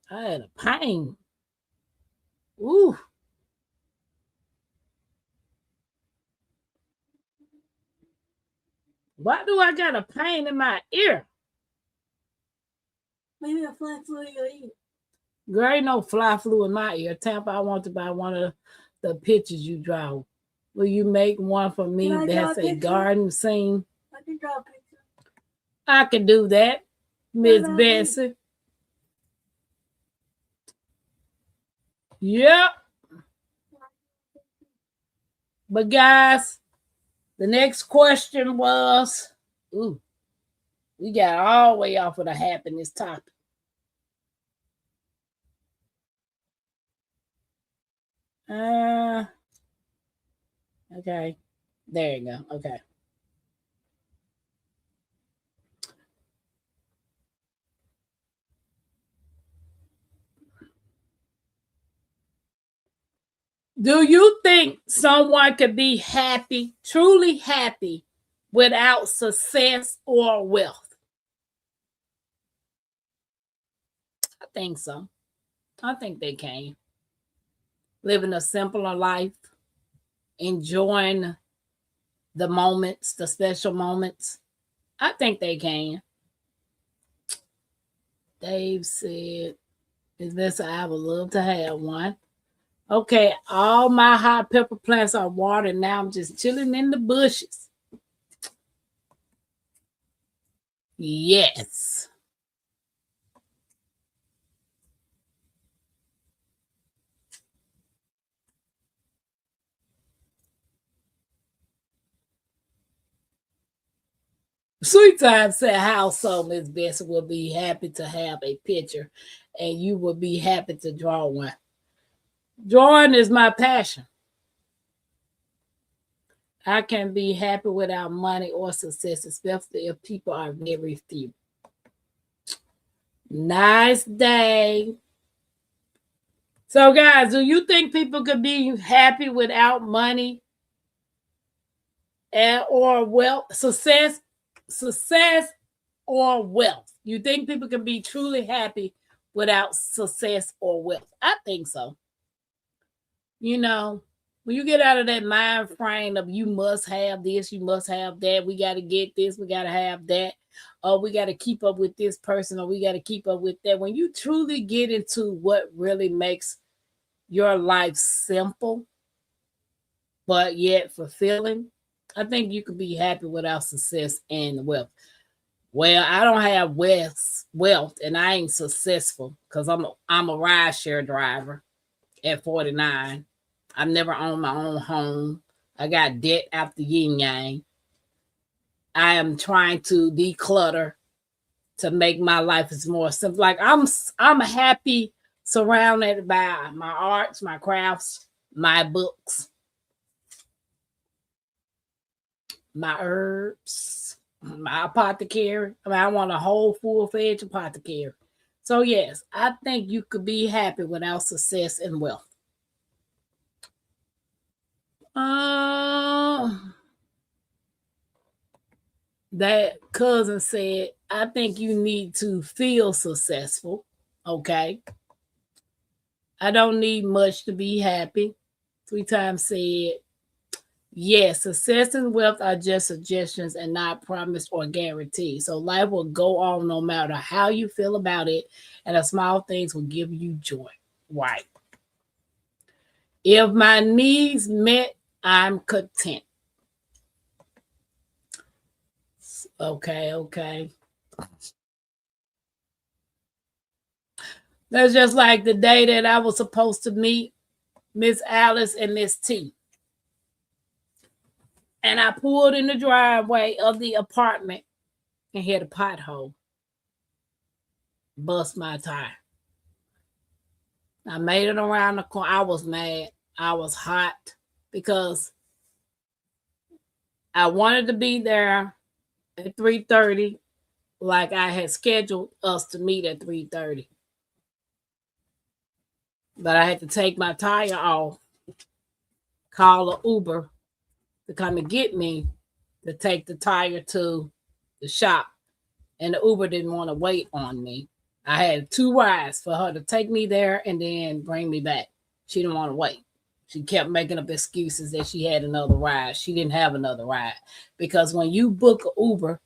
I had a pain. Ooh. Why do I got a pain in my ear? Maybe a fly flew in your ear. Girl, ain't no fly flew in my ear. Tampa, I want to buy one of the pictures you draw. Will you make one for me Can I draw that's a a picture? garden scene? I can draw a picture. I can do that, Miss about me? Bessie. Yep. But guys, the next question was, ooh, we got all the way off of the happiness topic. Okay. There you go. Okay. Do you think someone could be happy, truly happy, without success or wealth? I think so. I think they can. Living a simpler life, enjoying the moments, the special moments. I think they can. Dave said, is this I would love to have one. Okay, all my hot pepper plants are watered. Now I'm just chilling in the bushes. Yes. Sweet Time said, how so, Miss Bessie will be happy to have a picture and you will be happy to draw one. Drawing is my passion. I can be happy without money or success, especially if people are very few. Nice day. So, guys, do you think people could be happy without money or wealth, success or wealth? You think people can be truly happy without success or wealth? I think so. You know, when you get out of that mind frame of you must have this, you must have that, we got to get this, we got to have that, or we got to keep up with this person, or we got to keep up with that. When you truly get into what really makes your life simple, but yet fulfilling, I think you could be happy without success and wealth. Well, I don't have wealth, and I ain't successful because I'm a rideshare driver at 49. I've never owned my own home. I got debt after yin yang. I am trying to declutter to make my life is more simple. Like I'm happy surrounded by my arts, my crafts, my books, my herbs, my apothecary. I mean, I want a whole full-fledged apothecary. So yes, I think you could be happy without success and wealth. That cousin said, I think you need to feel successful. Okay. I don't need much to be happy. 3 times said, yes, success and wealth are just suggestions and not promised or guaranteed. So life will go on no matter how you feel about it, and the small things will give you joy. Right. If my needs met, I'm content. Okay. That's just like the day that I was supposed to meet Miss Alice and Miss T. And I pulled in the driveway of the apartment and hit a pothole. Bust my tire. I made it around the corner. I was mad. I was hot because I wanted to be there at 3:30, like I had scheduled us to meet at 3:30. But I had to take my tire off, call an Uber to come and get me to take the tire to the shop. And the Uber didn't want to wait on me. I had 2 rides for her to take me there and then bring me back. She didn't want to wait. She kept making up excuses that she had another ride. She didn't have another ride because when you book an Uber,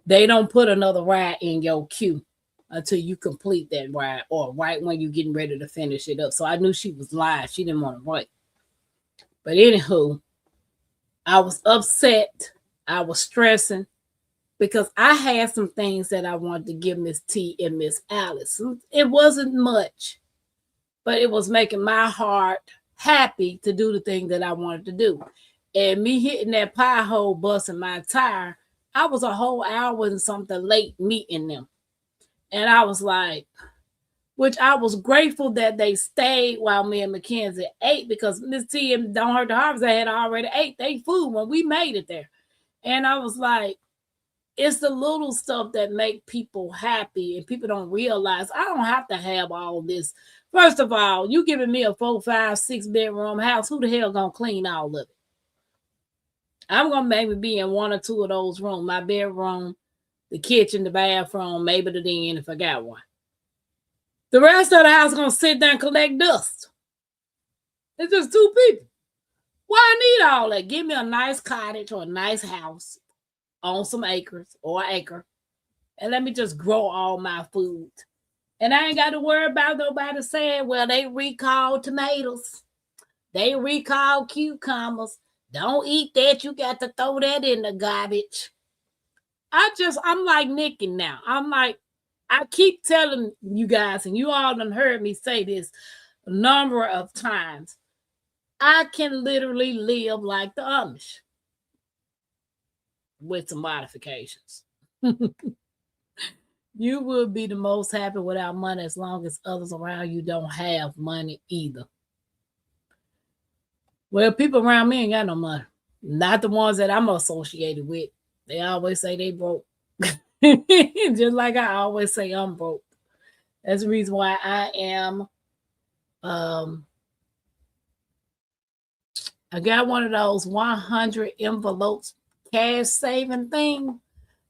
they don't put another ride in your queue until you complete that ride or right when you're getting ready to finish it up. So I knew she was lying. She didn't want to wait. But anywho, I was upset. I was stressing because I had some things that I wanted to give Miss T and Miss Alice. It wasn't much, but it was making my heart happy to do the thing that I wanted to do. And me hitting that pie hole, busting my tire, I was a whole hour and something late meeting them. And I was like, which I was grateful that they stayed while me and Mackenzie ate because Miss T and Don't Hurt the Harvest, they had already ate their food when we made it there. And I was like, it's the little stuff that make people happy and people don't realize I don't have to have all this. First of all, you giving me a 4, 5, 6 bedroom house. Who the hell gonna clean all of it? I'm gonna maybe be in 1 or 2 of those rooms, my bedroom, the kitchen, the bathroom, maybe the den if I got one. The rest of the house is gonna sit there and collect dust. It's just 2 people. Why I need all that? Give me a nice cottage or a nice house on some acres or acre, and let me just grow all my food. And I ain't got to worry about nobody saying, well, they recalled tomatoes. They recalled cucumbers. Don't eat that. You got to throw that in the garbage. I'm like Nikki now. I'm like, I keep telling you guys, and you all done heard me say this a number of times. I can literally live like the Amish with some modifications. You will be the most happy without money as long as others around you don't have money either. Well, people around me ain't got no money. Not the ones that I'm associated with. They always say they broke. Just like I always say I'm broke. That's the reason why I am I got one of those 100 envelopes cash saving thing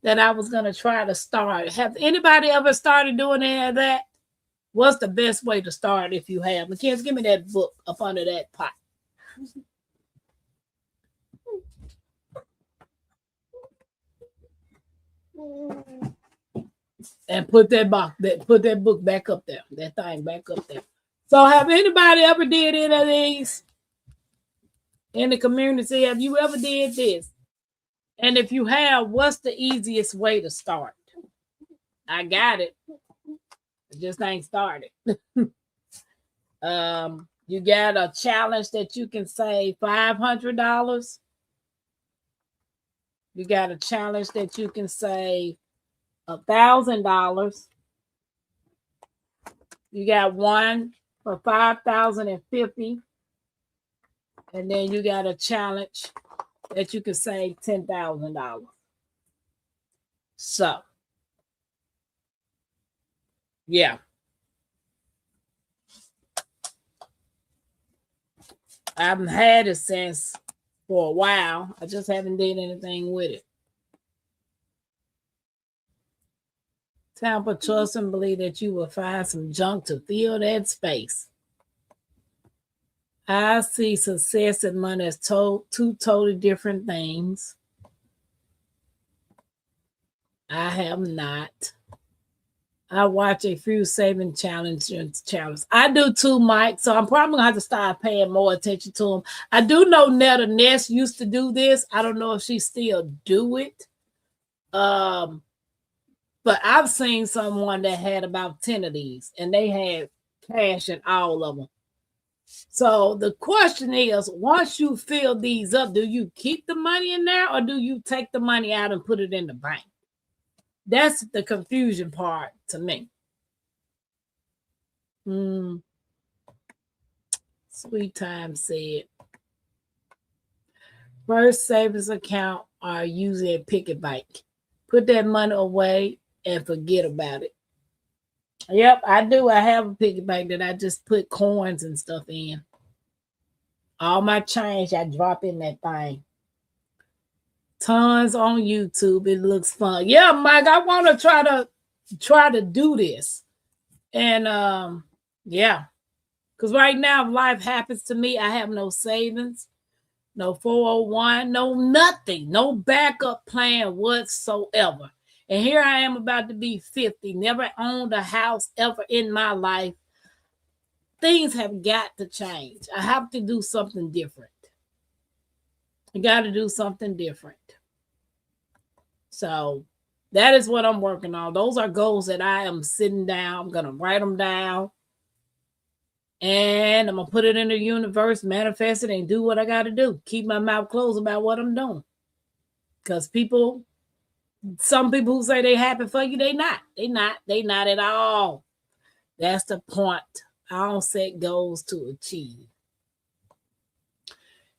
that I was going to try to start. Have anybody ever started doing any of that? What's the best way to start if you have? Mackenzie, give me that book up under that pot. And put that book back up there. That thing back up there. So have anybody ever did any of these in the community? Have you ever did this? And if you have, what's the easiest way to start? I got it. It just ain't started. You got a challenge that you can save $500. You got a challenge that you can save $1,000. You got one for $5,050, and then you got a challenge that you can save $10,000. So, yeah. I've had it since for a while. I just haven't done anything with it. Tampa, trust and believe that you will find some junk to fill that space. I see success and money as two totally different things. I have not. I watch a few saving challenges. I do too, Mike. So I'm probably gonna have to start paying more attention to them. I do know Netta Ness used to do this. I don't know if she still do it. But I've seen someone that had about 10 of these, and they had cash in all of them. So the question is, once you fill these up, do you keep the money in there or do you take the money out and put it in the bank? That's the confusion part to me. Sweet Time said, First savings account are usually a piggy bank. Put that money away and forget about it. Yep, I do. I have a piggy bank that I just put coins and stuff in. All my change I drop in that thing. Tons on YouTube. It looks fun. Yeah, Mike, I want to try to do this. And yeah. Because right now, if life happens to me, I have no savings, no 401, no nothing, no backup plan whatsoever. And here I am about to be 50, never owned a house ever in my life. Things have got to change. I have to do something different. I got to do something different. So that is what I'm working on. Those are goals that I am sitting down. I'm going to write them down. And I'm going to put it in the universe, manifest it, and do what I got to do. Keep my mouth closed about what I'm doing. Because some people who say they happy for you, they not. They not at all. That's the point. I don't set goals to achieve.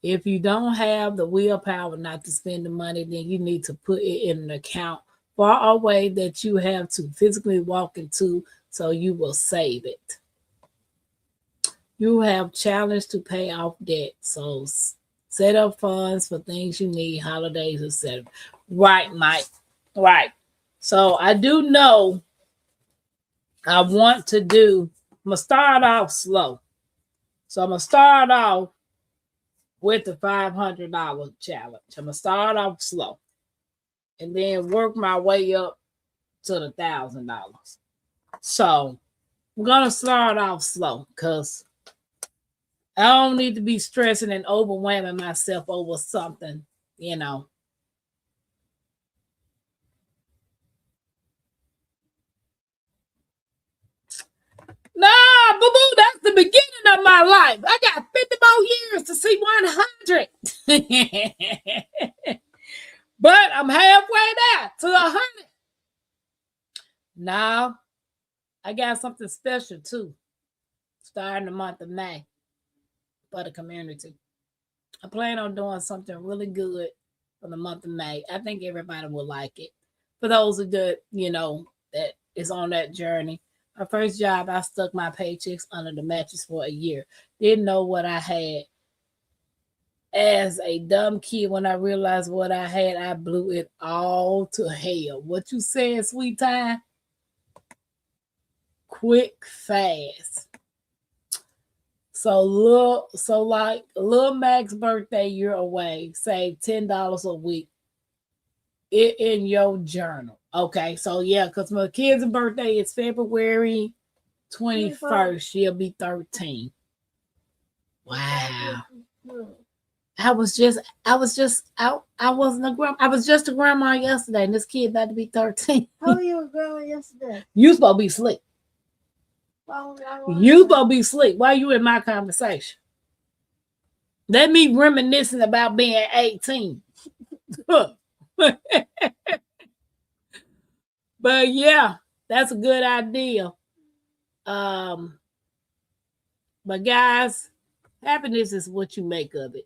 If you don't have the willpower not to spend the money, then you need to put it in an account far away that you have to physically walk into so you will save it. You have challenge to pay off debt. So set up funds for things you need, holidays, etc. Right, Mike. Right. So I do know I want to I'm going to start off slow. So I'm going to start off with the $500 challenge. I'm going to start off slow and then work my way up to the $1,000. So I'm going to start off slow because I don't need to be stressing and overwhelming myself over something, you know. Nah, boo-boo, that's the beginning of my life. I got 50 more years to see 100. But I'm halfway there to 100. Now, I got something special too, starting the month of May for the community. I plan on doing something really good for the month of May. I think everybody will like it. For those of that, that is on that journey. My first job, I stuck my paychecks under the mattress for a year. Didn't know what I had. As a dumb kid, when I realized what I had, I blew it all to hell. What you said, sweet time? Quick, fast. So little Mac's birthday, you're away. Save $10 a week. It in your journal. Okay, so yeah, because my kid's birthday is February 21st. She'll be 13. Wow. I was just a grandma yesterday, and this kid about to be 13. How were you a grandma yesterday? You supposed to be asleep. You supposed to be asleep. Why you in my conversation? Let me reminiscing about being 18. But yeah, that's a good idea. But guys, happiness is what you make of it.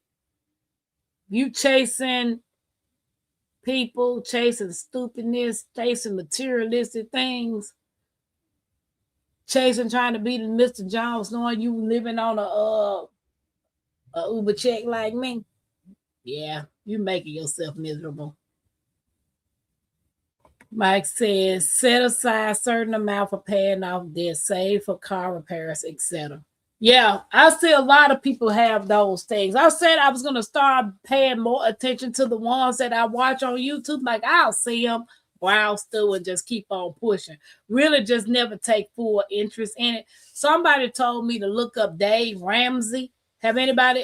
You chasing people, chasing stupidness, chasing materialistic things, chasing trying to be the Mr. Jones, knowing you living on a Uber check like me. Yeah, you making yourself miserable. Mike says, set aside a certain amount for paying off debt, save for car repairs, etc. Yeah, I see a lot of people have those things. I said I was going to start paying more attention to the ones that I watch on YouTube. Like, I'll see them, browse through, and just keep on pushing. Really just never take full interest in it. Somebody told me to look up Dave Ramsey. Do anybody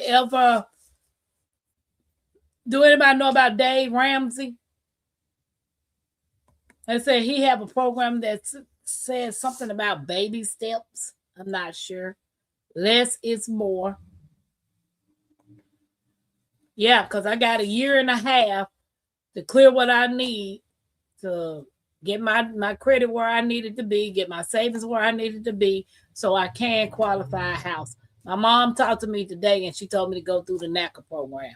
know about Dave Ramsey? They said he have a program that says something about baby steps. I'm not sure. Less is more. Yeah, because I got a year and a half to clear what I need to get my credit where I needed to be, get my savings where I needed to be, so I can qualify a house. My mom talked to me today, and she told me to go through the NACA program.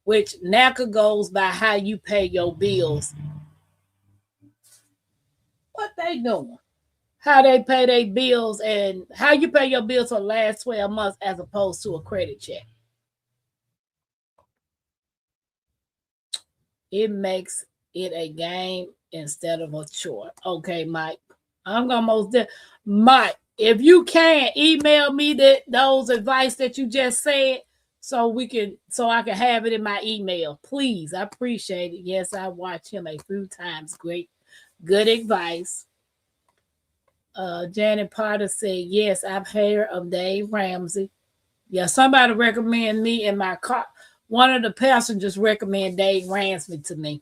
which NACA goes by how you pay your bills. What they doing? How they pay their bills and how you pay your bills for the last 12 months as opposed to a credit check. It makes it a game instead of a chore. Okay, Mike. I'm gonna Mike, if you can email me those advice that you just said so I can have it in my email. Please. I appreciate it. Yes, I watched him a few times. Great, good advice. Janet Potter said, yes, I've heard of Dave Ramsey. Yeah, somebody recommended me in my car. One of the passengers recommended Dave Ramsey to me.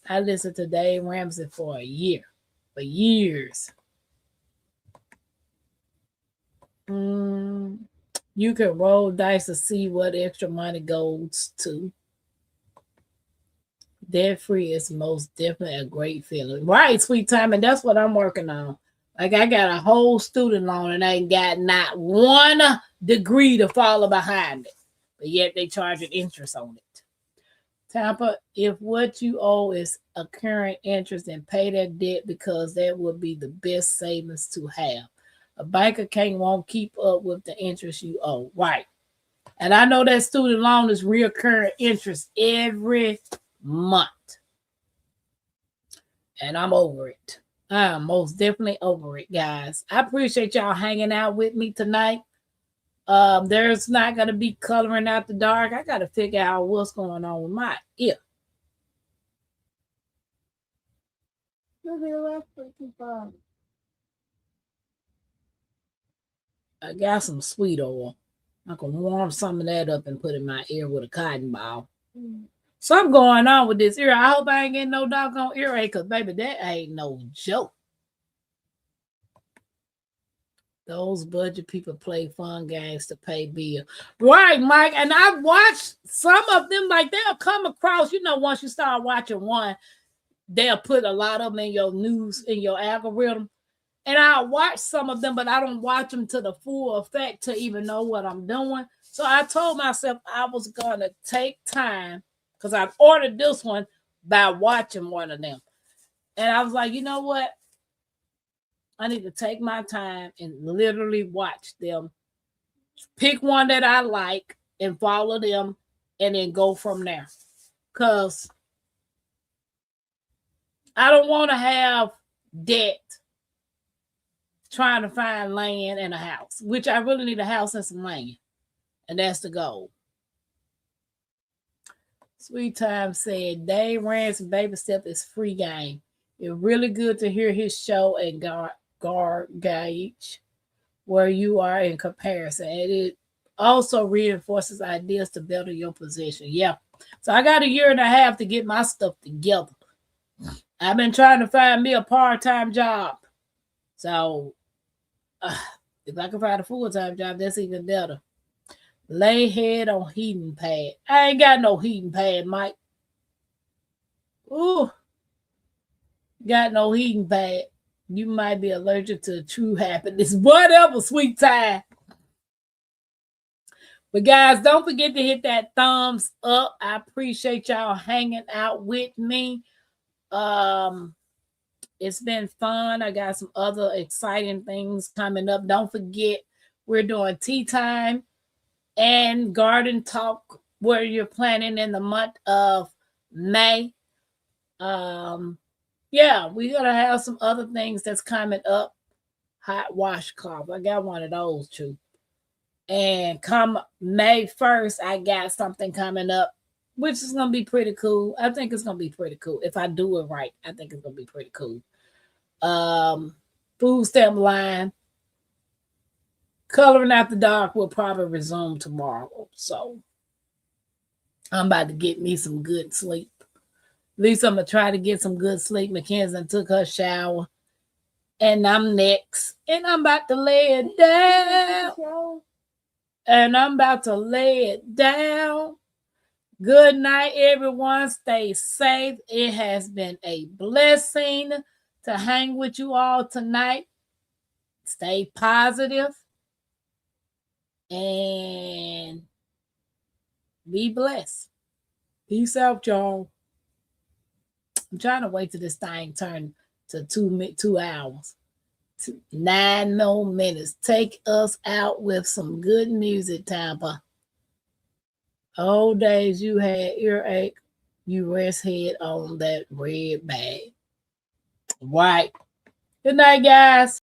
I listened to Dave Ramsey for years. You can roll dice to see what extra money goes to. Debt free is most definitely a great feeling. Right, sweet time, and that's what I'm working on. Like I got a whole student loan and I ain't got not one degree to follow behind it. But yet they charge an interest on it. Tampa, if what you owe is a current interest, then pay that debt because that would be the best savings to have. A bank account won't keep up with the interest you owe. Right. And I know that student loan is recurring interest every month. And I'm over it. I'm most definitely over it, guys. I appreciate y'all hanging out with me tonight. There's not going to be coloring out the dark. I got to figure out what's going on with my ear. I got some sweet oil. I can warm some of that up and put in my ear with a cotton ball. Something going on with this ear. I hope I ain't getting no doggone earache because, baby, that ain't no joke. Those budget people play fun games to pay bills. Right, Mike. And I've watched some of them, like they'll come across, once you start watching one, they'll put a lot of them in your news, in your algorithm. And I watch some of them, but I don't watch them to the full effect to even know what I'm doing. So I told myself I was going to take time because I've ordered this one by watching one of them. And I was like, you know what? I need to take my time and literally watch them. Pick one that I like and follow them and then go from there. Because I don't want to have debt trying to find land and a house, which I really need a house and some land. And that's the goal. Sweet Time said, Dave Ramsey Baby Step is free game. It's really good to hear his show and gauge where you are in comparison. And it also reinforces ideas to better your position. Yeah. So I got a year and a half to get my stuff together. I've been trying to find me a part-time job. So if I can find a full-time job, that's even better. Lay head on heating pad. I ain't got no heating pad, Mike. Ooh. Got no heating pad. You might be allergic to true happiness. Whatever, Sweet Time. But guys, don't forget to hit that thumbs up. I appreciate y'all hanging out with me. It's been fun. I got some other exciting things coming up. Don't forget, we're doing tea time and garden talk where you're planning in the month of May. Yeah, we're gonna have some other things that's coming up. Hot washcloth. I got one of those too. And come May 1st, I got something coming up, which is gonna be pretty cool. I think it's gonna be pretty cool. If I do it right, I think it's gonna be pretty cool. Food stamp line. Coloring After Dark will probably resume tomorrow. So I'm about to get me some good sleep. At least I'm going to try to get some good sleep. Mackenzie took her shower. And I'm next. And I'm about to lay it down. And I'm about to lay it down. Good night, everyone. Stay safe. It has been a blessing to hang with you all tonight. Stay positive. And be blessed. Peace out, y'all. I'm trying to wait till this thing turn to 2 hours. 9 more minutes. Take us out with some good music, Tampa. Old days you had earache, you rest head on that red bag. Right. Good night, guys.